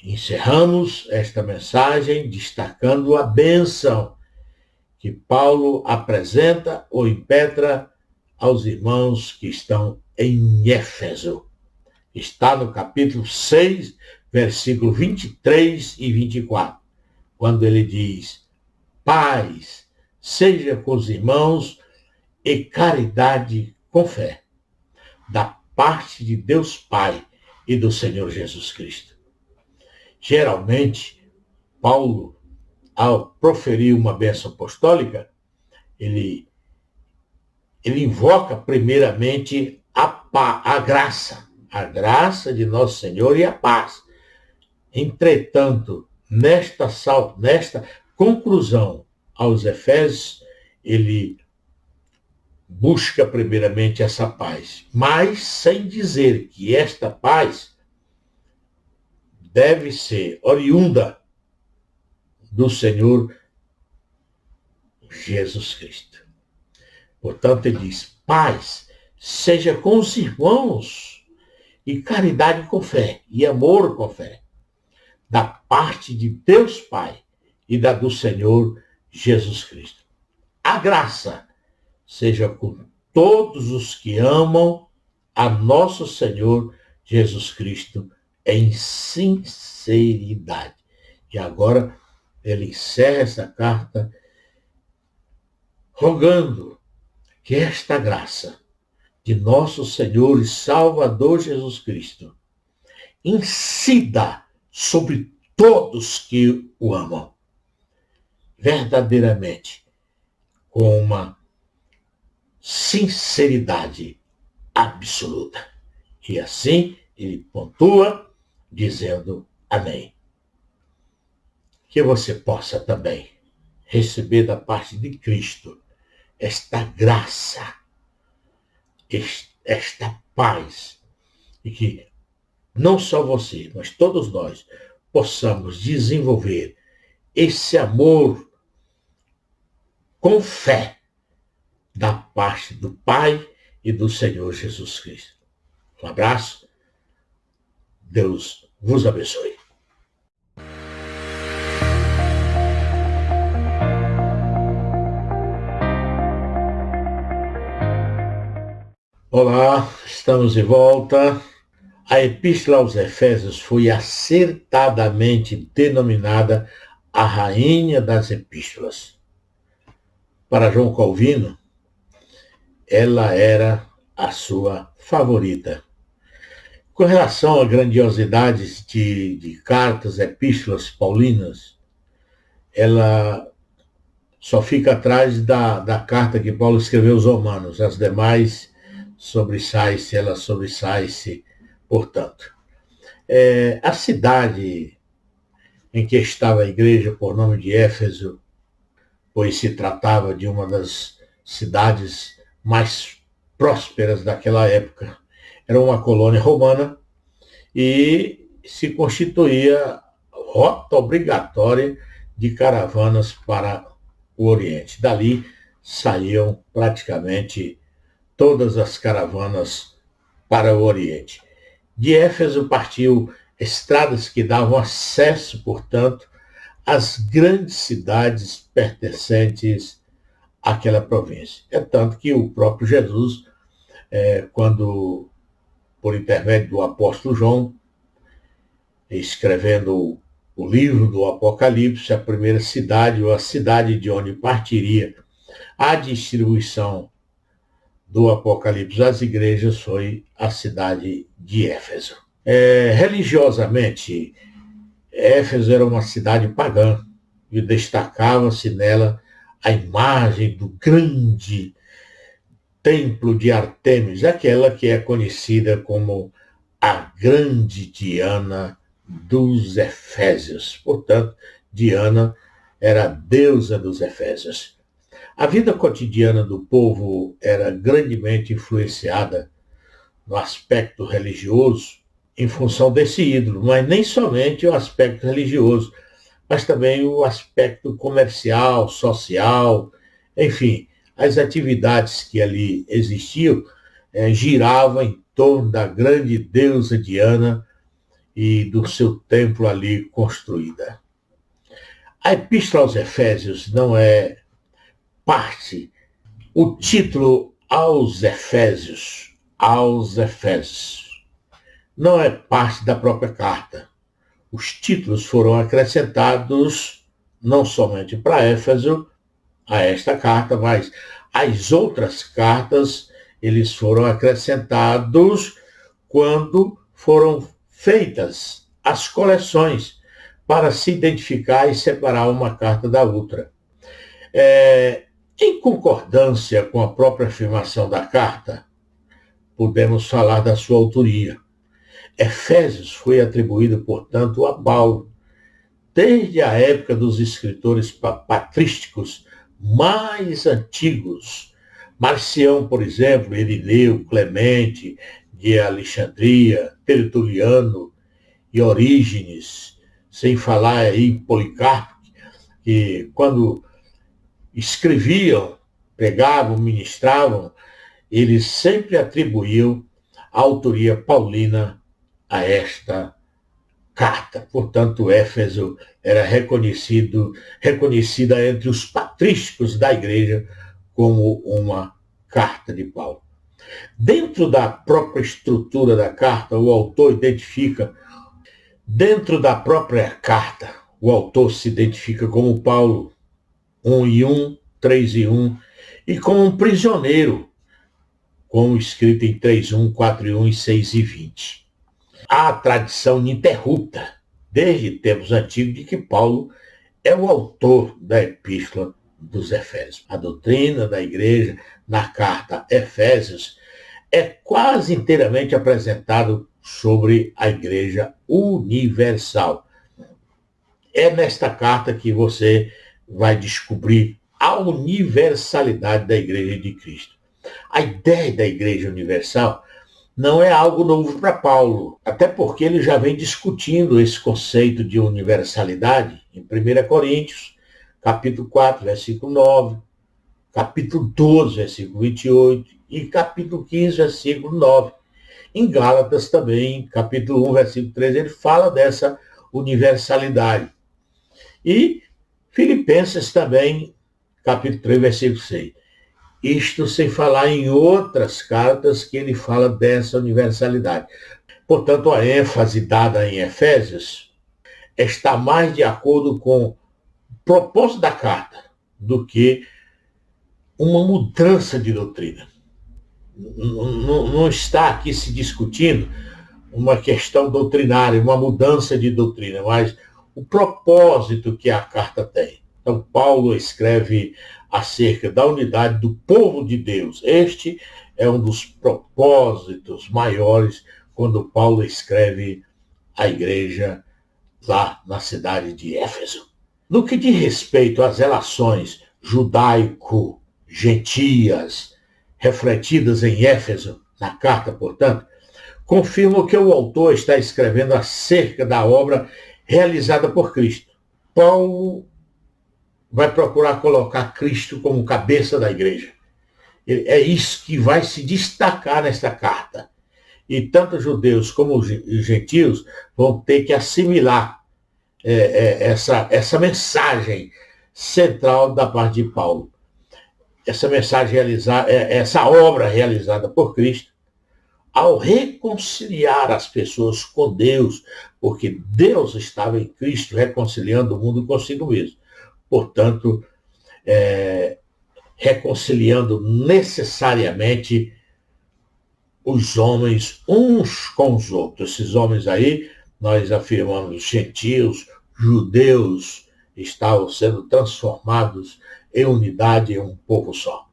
Encerramos esta mensagem destacando a bênção que Paulo apresenta ou impetra aos irmãos que estão em Éfeso. Está no capítulo 6, versículo 23 e 24, quando ele diz: paz seja com os irmãos e caridade com fé, da parte de Deus Pai e do Senhor Jesus Cristo. Geralmente, Paulo, ao proferir uma bênção apostólica, ele invoca primeiramente a graça de nosso Senhor e a paz. Entretanto, nesta conclusão aos Efésios, ele busca primeiramente essa paz, mas sem dizer que esta paz deve ser oriunda do Senhor Jesus Cristo. Portanto, ele diz: paz seja com os irmãos e caridade com fé, e amor com fé, da parte de Deus Pai e da do Senhor Jesus Cristo. A graça seja com todos os que amam a nosso Senhor Jesus Cristo em sinceridade. E agora ele encerra essa carta rogando que esta graça de nosso Senhor e Salvador Jesus Cristo incida sobre todos que o amam, verdadeiramente, com uma sinceridade absoluta. E assim ele pontua dizendo amém. Que você possa também receber da parte de Cristo esta graça, esta paz, e que não só você, mas todos nós possamos desenvolver esse amor com fé da parte do Pai e do Senhor Jesus Cristo. Um abraço. Deus vos abençoe. Olá, estamos de volta. A Epístola aos Efésios foi acertadamente denominada a Rainha das Epístolas. Para João Calvino, ela era a sua favorita. Com relação à grandiosidade de cartas, epístolas paulinas, ela só fica atrás da carta que Paulo escreveu aos Romanos. As demais ela sobressai-se, portanto. A cidade em que estava a igreja, por nome de Éfeso, pois se tratava de uma das cidades mais prósperas daquela época. Era uma colônia romana e se constituía rota obrigatória de caravanas para o Oriente. Dali saíam praticamente todas as caravanas para o Oriente. De Éfeso partiu estradas que davam acesso, portanto, às grandes cidades pertencentes àquela província. É tanto que o próprio Jesus, quando, por intermédio do apóstolo João, escrevendo o livro do Apocalipse, a primeira cidade, ou a cidade de onde partiria a distribuição do Apocalipse às igrejas, foi a cidade de Éfeso. Religiosamente, Éfeso era uma cidade pagã, e destacava-se nela a imagem do grande templo de Artemis, aquela que é conhecida como a grande Diana dos Efésios. Portanto, Diana era a deusa dos Efésios. A vida cotidiana do povo era grandemente influenciada no aspecto religioso em função desse ídolo, mas nem somente o aspecto religioso, mas também o aspecto comercial, social, enfim, as atividades que ali existiam giravam em torno da grande deusa Diana e do seu templo ali construída. A Epístola aos Efésios não é parte, o título aos Efésios, não é parte da própria carta. Os títulos foram acrescentados não somente para Éfeso, a esta carta, mas as outras cartas, eles foram acrescentados quando foram feitas as coleções para se identificar e separar uma carta da outra. Em concordância com a própria afirmação da carta, podemos falar da sua autoria. Efésios foi atribuído, portanto, a Paulo, desde a época dos escritores patrísticos mais antigos. Marcião, por exemplo, Irineu, Clemente, de Alexandria, Tertuliano e Orígenes, sem falar aí em Policarpo, que quando escreviam, pregavam, ministravam, eles sempre atribuíam a autoria paulina a esta carta. Portanto, Éfeso era reconhecida entre os patrísticos da igreja como uma carta de Paulo. Dentro da própria estrutura da carta, o autor identifica, dentro da própria carta, o autor se identifica como Paulo, 1:1, 3:1, e como um prisioneiro, como escrito em 3:1, 4:1 e 6:20. Há a tradição ininterrupta, desde tempos antigos, de que Paulo é o autor da Epístola dos Efésios. A doutrina da igreja na carta Efésios é quase inteiramente apresentado sobre a igreja universal. É nesta carta que você vai descobrir a universalidade da igreja de Cristo. A ideia da igreja universal não é algo novo para Paulo, até porque ele já vem discutindo esse conceito de universalidade em 1 Coríntios, capítulo 4, versículo 9, capítulo 12, versículo 28 e capítulo 15, versículo 9. Em Gálatas também, capítulo 1, versículo 13, ele fala dessa universalidade. E Filipenses também, capítulo 3, versículo 6. Isto sem falar em outras cartas que ele fala dessa universalidade. Portanto, a ênfase dada em Efésios está mais de acordo com o propósito da carta do que uma mudança de doutrina. Não está aqui se discutindo uma questão doutrinária, uma mudança de doutrina, mas o propósito que a carta tem. Então, Paulo escreve acerca da unidade do povo de Deus. Este é um dos propósitos maiores quando Paulo escreve à igreja lá na cidade de Éfeso. No que diz respeito às relações judaico-gentias refletidas em Éfeso, na carta, portanto, confirma que o autor está escrevendo acerca da obra realizada por Cristo. Paulo vai procurar colocar Cristo como cabeça da igreja. É isso que vai se destacar nesta carta. E tanto judeus como os gentios vão ter que assimilar essa mensagem central da parte de Paulo. Essa mensagem essa obra realizada por Cristo, ao reconciliar as pessoas com Deus, porque Deus estava em Cristo reconciliando o mundo consigo mesmo. Portanto, reconciliando necessariamente os homens uns com os outros. Esses homens aí, nós afirmamos gentios, judeus, estavam sendo transformados em unidade, em um povo só.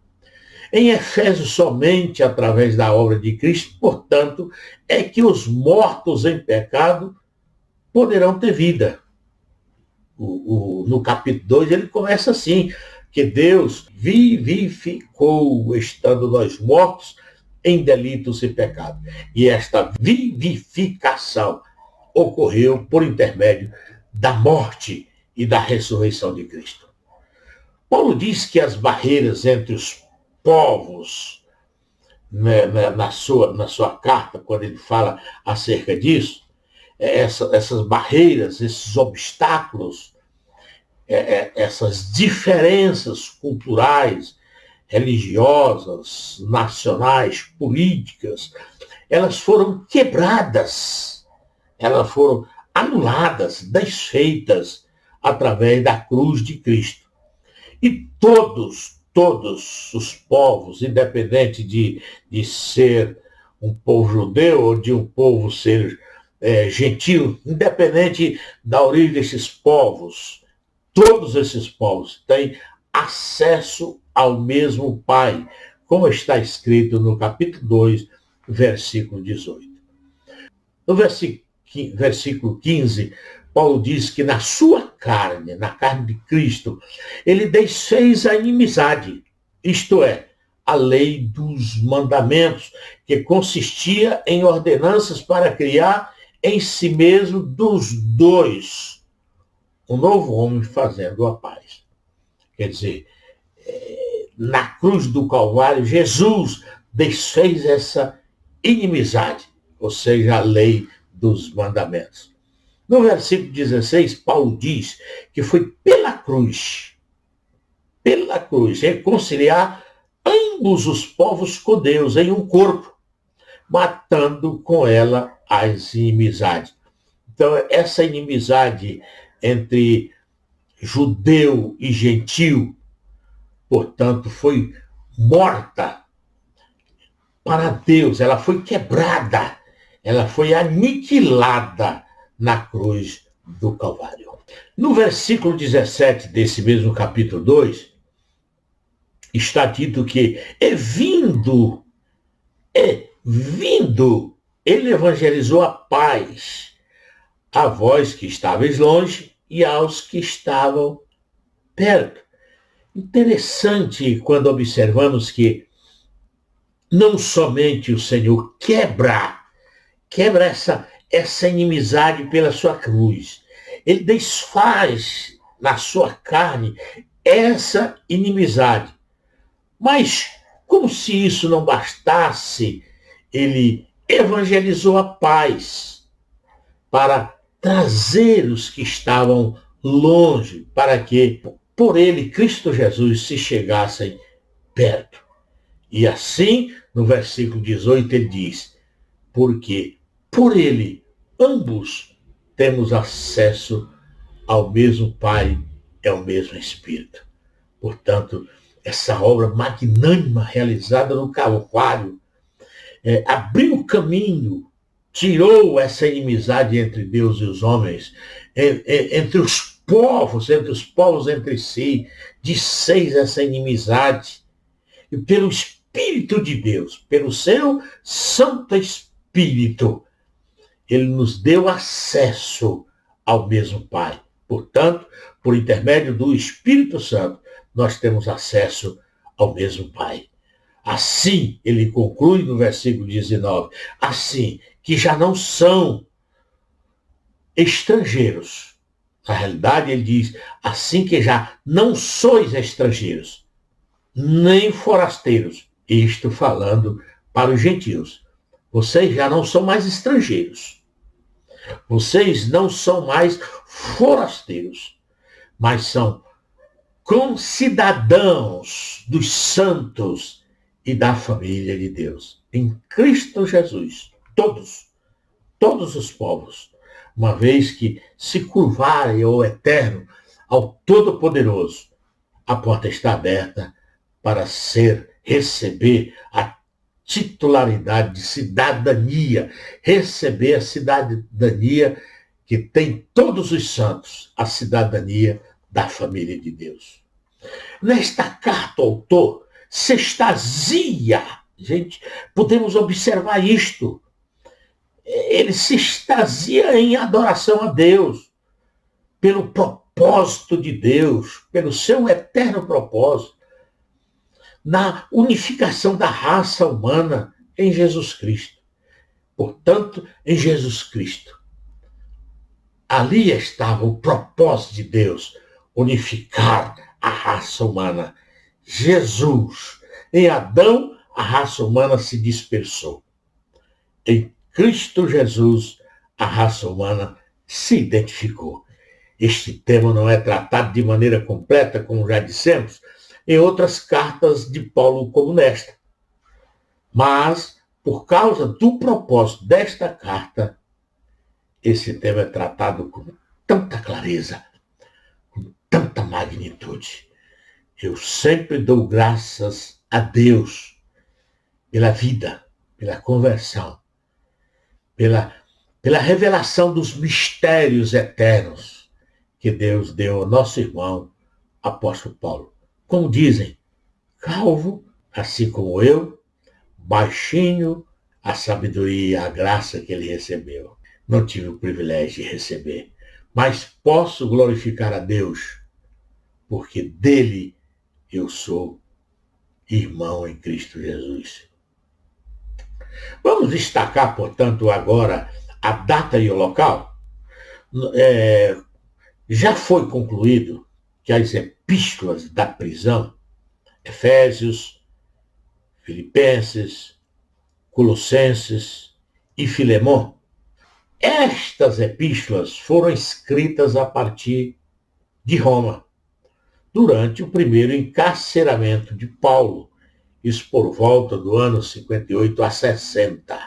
Em Efésios, somente através da obra de Cristo, portanto, é que os mortos em pecado poderão ter vida. No capítulo 2 ele começa assim, que Deus vivificou, estando nós mortos em delitos e pecados. E esta vivificação ocorreu por intermédio da morte e da ressurreição de Cristo. Paulo diz que as barreiras entre os povos, na sua carta, quando ele fala acerca disso, essas barreiras, esses obstáculos, essas diferenças culturais, religiosas, nacionais, políticas, elas foram quebradas, elas foram anuladas, desfeitas através da cruz de Cristo. E todos os povos, independente de ser um povo judeu ou de um povo ser gentil, independente da origem desses povos, todos esses povos têm acesso ao mesmo Pai, como está escrito no capítulo 2, versículo 18. No versículo 15, Paulo diz que na sua carne, na carne de Cristo, ele desfez a inimizade, isto é, a lei dos mandamentos, que consistia em ordenanças para criar em si mesmo dos dois um novo homem fazendo a paz. Quer dizer, na cruz do Calvário, Jesus desfez essa inimizade, ou seja, a lei dos mandamentos. No versículo 16, Paulo diz que foi pela cruz, reconciliar ambos os povos com Deus em um corpo, matando com ela as inimizades. Então, essa inimizade entre judeu e gentil, portanto, foi morta para Deus, ela foi quebrada, ela foi aniquilada na cruz do Calvário. No versículo 17 desse mesmo capítulo 2, está dito que vindo, ele evangelizou a paz a vós que estáveis longe e aos que estavam perto. Interessante quando observamos que não somente o Senhor quebra essa inimizade pela sua cruz, ele desfaz na sua carne essa inimizade. Mas, como se isso não bastasse, ele evangelizou a paz para trazer os que estavam longe, para que, por ele, Cristo Jesus, se chegassem perto. E assim, no versículo 18, ele diz, porque por ele, ambos temos acesso ao mesmo Pai, ao mesmo Espírito. Portanto, essa obra magnânima realizada no Calvário abriu o caminho, tirou essa inimizade entre Deus e os homens, entre os povos entre si, desfez essa inimizade. E pelo Espírito de Deus, pelo seu Santo Espírito, ele nos deu acesso ao mesmo Pai. Portanto, por intermédio do Espírito Santo, nós temos acesso ao mesmo Pai. Assim, ele conclui no versículo 19, assim que já não são estrangeiros. Na realidade, ele diz, assim que já não sois estrangeiros, nem forasteiros. Isto falando para os gentios. Vocês já não são mais estrangeiros. Vocês não são mais forasteiros, mas são concidadãos dos santos e da família de Deus. Em Cristo Jesus, todos os povos, uma vez que se curvarem ao Eterno, ao Todo-Poderoso, a porta está aberta para receber a titularidade de cidadania, receber a cidadania que tem todos os santos, a cidadania da família de Deus. Nesta carta, o autor se extasia. Gente, podemos observar isto. Ele se extasia em adoração a Deus, pelo propósito de Deus, pelo seu eterno propósito, na unificação da raça humana em Jesus Cristo. Portanto, em Jesus Cristo, ali estava o propósito de Deus, unificar a raça humana. Jesus, em Adão, a raça humana se dispersou. Em Cristo Jesus, a raça humana se identificou. Este tema não é tratado de maneira completa, como já dissemos, em outras cartas de Paulo como nesta. Mas, por causa do propósito desta carta, esse tema é tratado com tanta clareza, com tanta magnitude. Eu sempre dou graças a Deus pela vida, pela conversão, pela revelação dos mistérios eternos que Deus deu ao nosso irmão, apóstolo Paulo. Como dizem, calvo, assim como eu, baixinho, a sabedoria e a graça que ele recebeu. Não tive o privilégio de receber, mas posso glorificar a Deus, porque dele eu sou irmão em Cristo Jesus. Vamos destacar, portanto, agora a data e o local. Já foi concluído que as epístolas da prisão, Efésios, Filipenses, Colossenses e Filemão, estas epístolas foram escritas a partir de Roma, durante o primeiro encarceramento de Paulo, isso por volta do ano 58 a 60,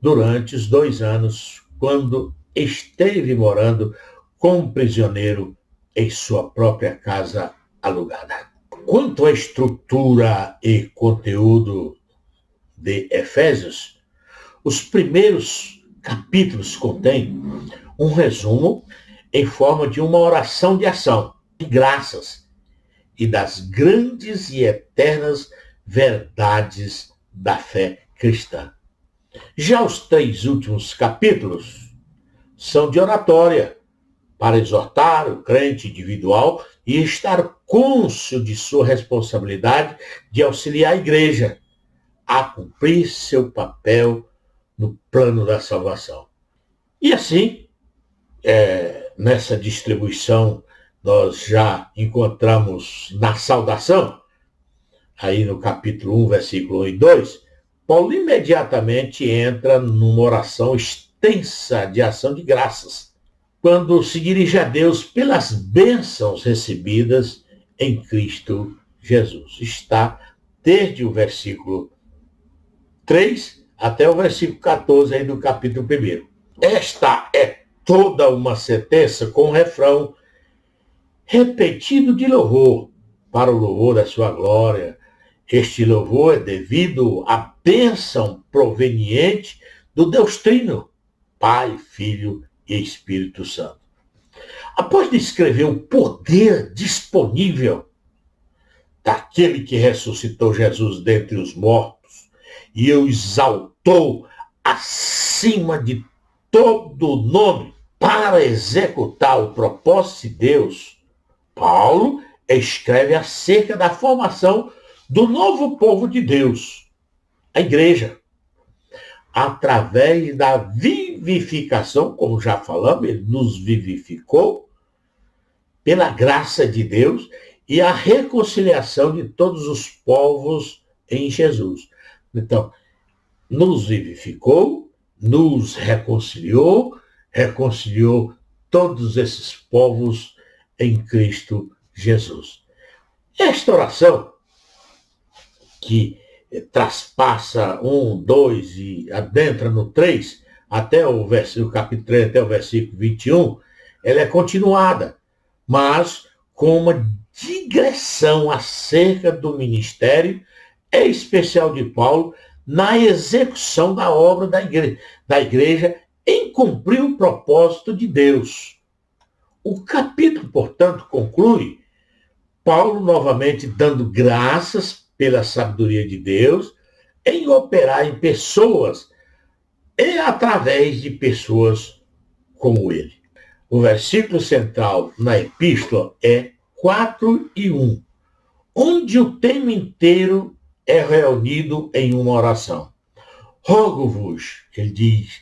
durante os 2 anos, quando esteve morando como prisioneiro em sua própria casa alugada. Quanto à estrutura e conteúdo de Efésios, os primeiros capítulos contêm um resumo em forma de uma oração de ação, de graças e das grandes e eternas verdades da fé cristã. Já os 3 últimos capítulos são de oratória, para exortar o crente individual e estar cônscio de sua responsabilidade de auxiliar a igreja a cumprir seu papel no plano da salvação. E assim, nessa distribuição, nós já encontramos na saudação, aí no capítulo 1, versículo 1 e 2, Paulo imediatamente entra numa oração extensa de ação de graças, quando se dirige a Deus pelas bênçãos recebidas em Cristo Jesus. Está desde o versículo 3 até o versículo 14 aí do capítulo 1. Esta é toda uma sentença com refrão repetido de louvor, para o louvor da sua glória. Este louvor é devido à bênção proveniente do Deus Trino, Pai, Filho e Espírito Santo. Após descrever o poder disponível daquele que ressuscitou Jesus dentre os mortos e o exaltou acima de todo nome para executar o propósito de Deus, Paulo escreve acerca da formação do novo povo de Deus, a igreja, através da vivificação, como já falamos, ele nos vivificou pela graça de Deus e a reconciliação de todos os povos em Jesus. Então, nos vivificou, nos reconciliou todos esses povos em Cristo Jesus. Esta oração, que traspassa 1, 2 e adentra no 3, até o capítulo 3, até o versículo 21, ela é continuada, mas com uma digressão acerca do ministério especial de Paulo na execução da obra da igreja em cumprir o propósito de Deus. O capítulo, portanto, conclui Paulo novamente dando graças pela sabedoria de Deus em operar em pessoas e através de pessoas como ele. O versículo central na epístola é 4:1, onde o tema inteiro é reunido em uma oração. Rogo-vos, ele diz,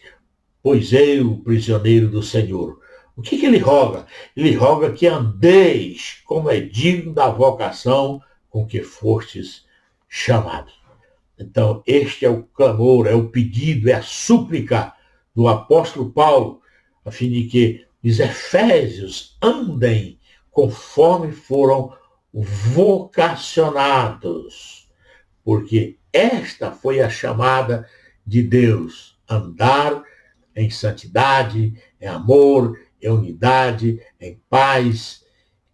pois eu, prisioneiro do Senhor. O que ele roga? Ele roga que andeis como é digno da vocação com que fostes chamados. Então, este é o clamor, é o pedido, é a súplica do apóstolo Paulo, a fim de que os efésios andem conforme foram vocacionados, porque esta foi a chamada de Deus, andar em santidade, em amor, em unidade, em paz,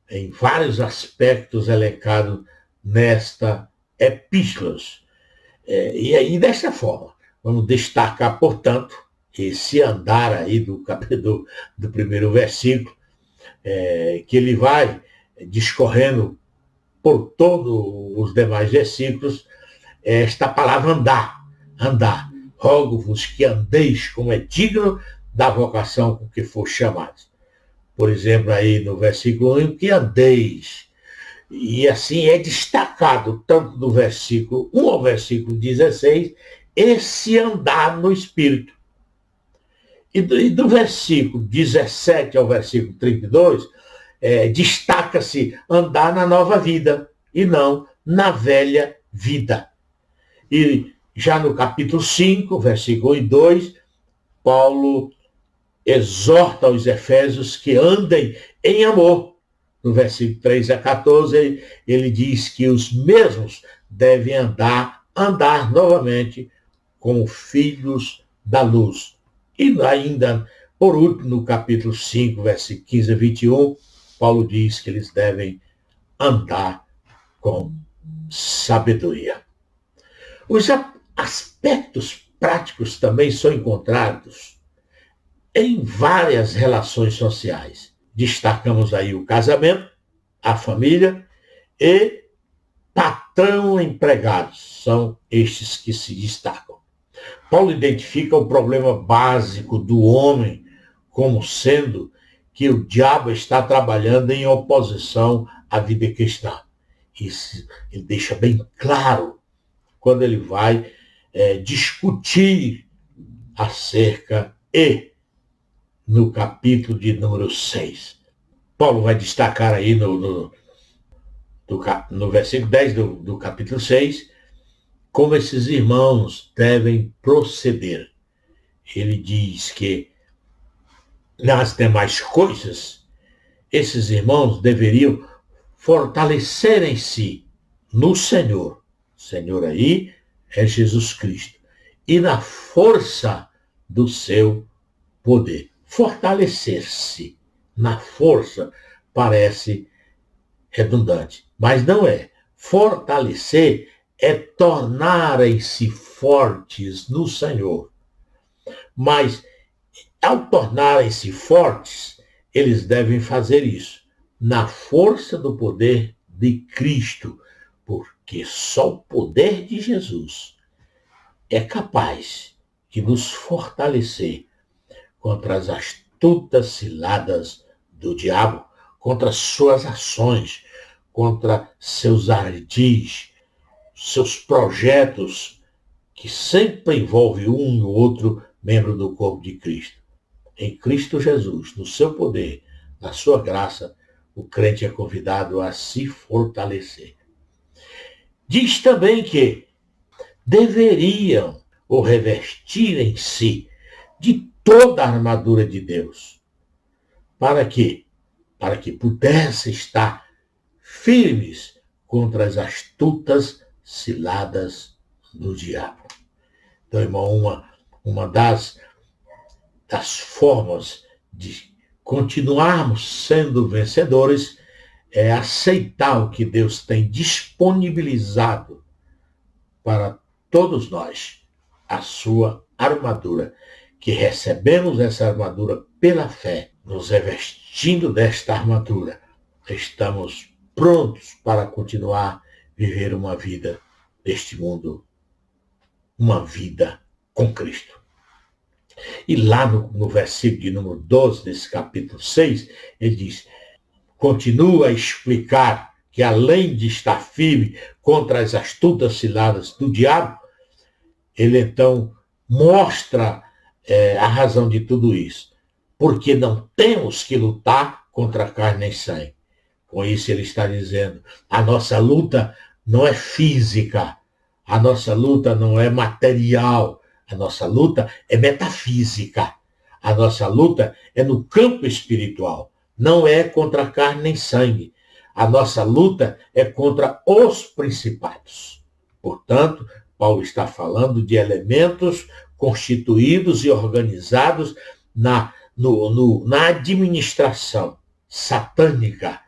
em vários aspectos elencados nesta epístola. E aí, desta forma, vamos destacar, portanto, esse andar aí do primeiro versículo, que ele vai discorrendo por todos os demais versículos, esta palavra andar, andar. Rogo-vos que andeis como é digno da vocação com que for chamados. Por exemplo, aí no versículo 1, que andeis. E assim é destacado, tanto do versículo 1 ao versículo 16, esse andar no Espírito. E do versículo 17 ao versículo 32, destaca-se andar na nova vida e não na velha vida. E já no capítulo 5, versículo 1 e 2, Paulo exorta os efésios que andem em amor. No versículo 3 a 14, ele diz que os mesmos devem andar novamente como filhos da luz. E ainda, por último, no capítulo 5, versículo 15 a 21, Paulo diz que eles devem andar com sabedoria. Os aspectos práticos também são encontrados em várias relações sociais. Destacamos aí o casamento, a família e patrão-empregado. São estes que se destacam. Paulo identifica o problema básico do homem como sendo que o diabo está trabalhando em oposição à vida cristã. Isso ele deixa bem claro quando ele vai discutir acerca no capítulo de número 6. Paulo vai destacar aí no versículo 10 do capítulo 6, como esses irmãos devem proceder. Ele diz que, nas demais coisas, esses irmãos deveriam fortalecerem-se no Senhor. O Senhor aí é Jesus Cristo. E na força do seu poder. Fortalecer-se na força parece redundante, mas não é. Fortalecer é tornarem-se fortes no Senhor. Mas, ao tornarem-se fortes, eles devem fazer isso na força do poder de Cristo, porque só o poder de Jesus é capaz de nos fortalecer contra as astutas ciladas do diabo, contra suas ações, contra seus ardis, seus projetos, que sempre envolve um ou outro membro do corpo de Cristo. Em Cristo Jesus, no seu poder, na sua graça, o crente é convidado a se fortalecer. Diz também que deveriam ou revestir em si de toda a armadura de Deus. Para quê? Para que pudessem estar firmes contra as astutas ciladas do diabo. Então, irmão, uma das formas de continuarmos sendo vencedores é aceitar o que Deus tem disponibilizado para todos nós, a sua armadura, que recebemos essa armadura pela fé nos revestindo desta armadura, estamos prontos para continuar a viver uma vida deste mundo, uma vida com Cristo. E lá no versículo de número 12 desse capítulo 6, ele diz, continua a explicar que além de estar firme contra as astutas ciladas do diabo, ele então mostra a razão de tudo isso. Porque não temos que lutar contra carne e sangue. Com isso ele está dizendo, a nossa luta não é física, a nossa luta não é material, a nossa luta é metafísica, a nossa luta é no campo espiritual, não é contra carne nem sangue. A nossa luta é contra os principados. Portanto, Paulo está falando de elementos constituídos e organizados na administração satânica.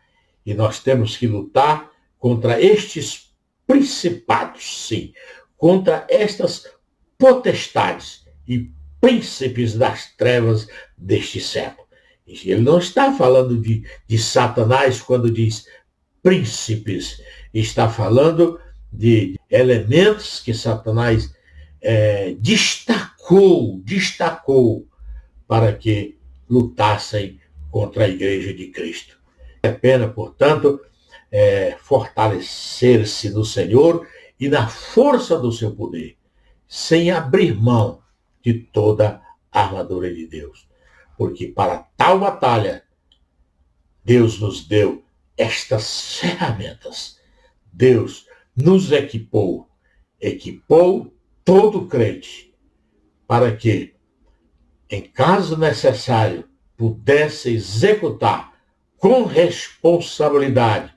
E nós temos que lutar contra estes principados, sim, contra estas potestades e príncipes das trevas deste século. Ele não está falando de Satanás quando diz príncipes, está falando de elementos que Satanás destacou para que lutassem contra a igreja de Cristo. É pena, portanto, fortalecer-se no Senhor e na força do seu poder, sem abrir mão de toda a armadura de Deus. Porque para tal batalha, Deus nos deu estas ferramentas. Deus nos equipou todo crente, para que, em caso necessário, pudesse executar com responsabilidade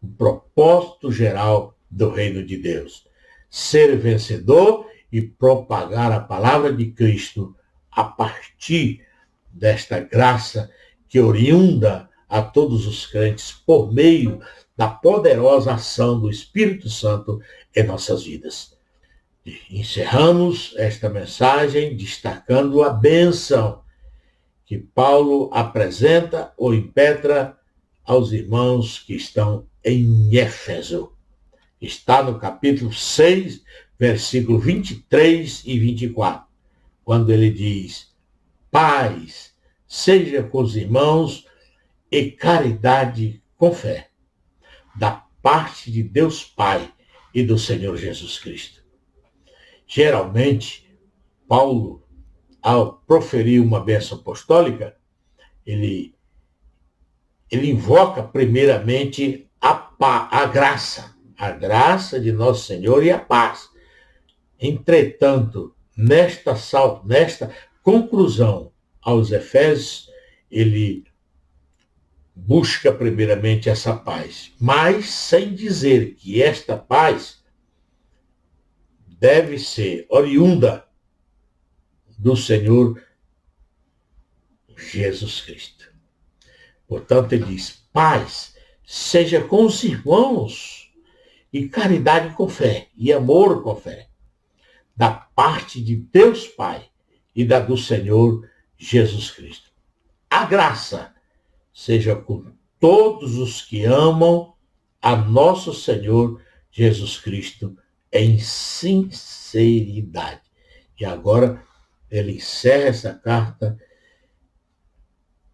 o propósito geral do reino de Deus. Ser vencedor e propagar a palavra de Cristo a partir desta graça que oriunda a todos os crentes por meio da poderosa ação do Espírito Santo em nossas vidas. E encerramos esta mensagem destacando a bênção que Paulo apresenta ou impetra aos irmãos que estão em Éfeso. Está no capítulo 6, versículo 23 e 24, quando ele diz, paz seja com os irmãos e caridade com fé, da parte de Deus Pai e do Senhor Jesus Cristo. Geralmente, Paulo, ao proferir uma bênção apostólica, ele invoca primeiramente a graça de nosso Senhor e a paz. Entretanto, nesta conclusão aos Efésios, ele busca primeiramente essa paz, mas sem dizer que esta paz deve ser oriunda do Senhor Jesus Cristo. Portanto, ele diz, paz seja com os irmãos e caridade com fé, e amor com fé, da parte de Deus Pai e da do Senhor Jesus Cristo. A graça seja com todos os que amam a nosso Senhor Jesus Cristo em sinceridade. E agora ele encerra essa carta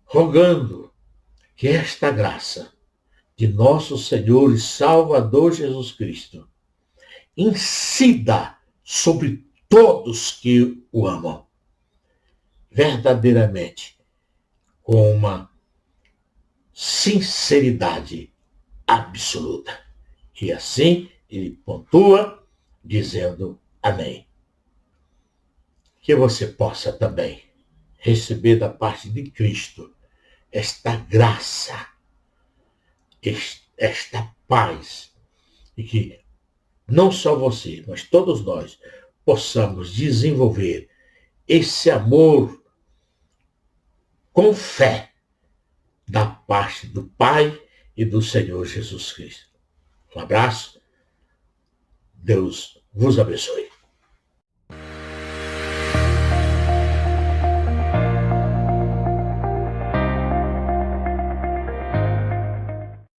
rogando que esta graça de nosso Senhor e Salvador Jesus Cristo incida sobre todos que o amam, verdadeiramente, com uma sinceridade absoluta. E assim ele pontua dizendo amém. Que você possa também receber da parte de Cristo esta graça, esta paz, e que não só você, mas todos nós possamos desenvolver esse amor com fé da parte do Pai e do Senhor Jesus Cristo. Um abraço. Deus vos abençoe.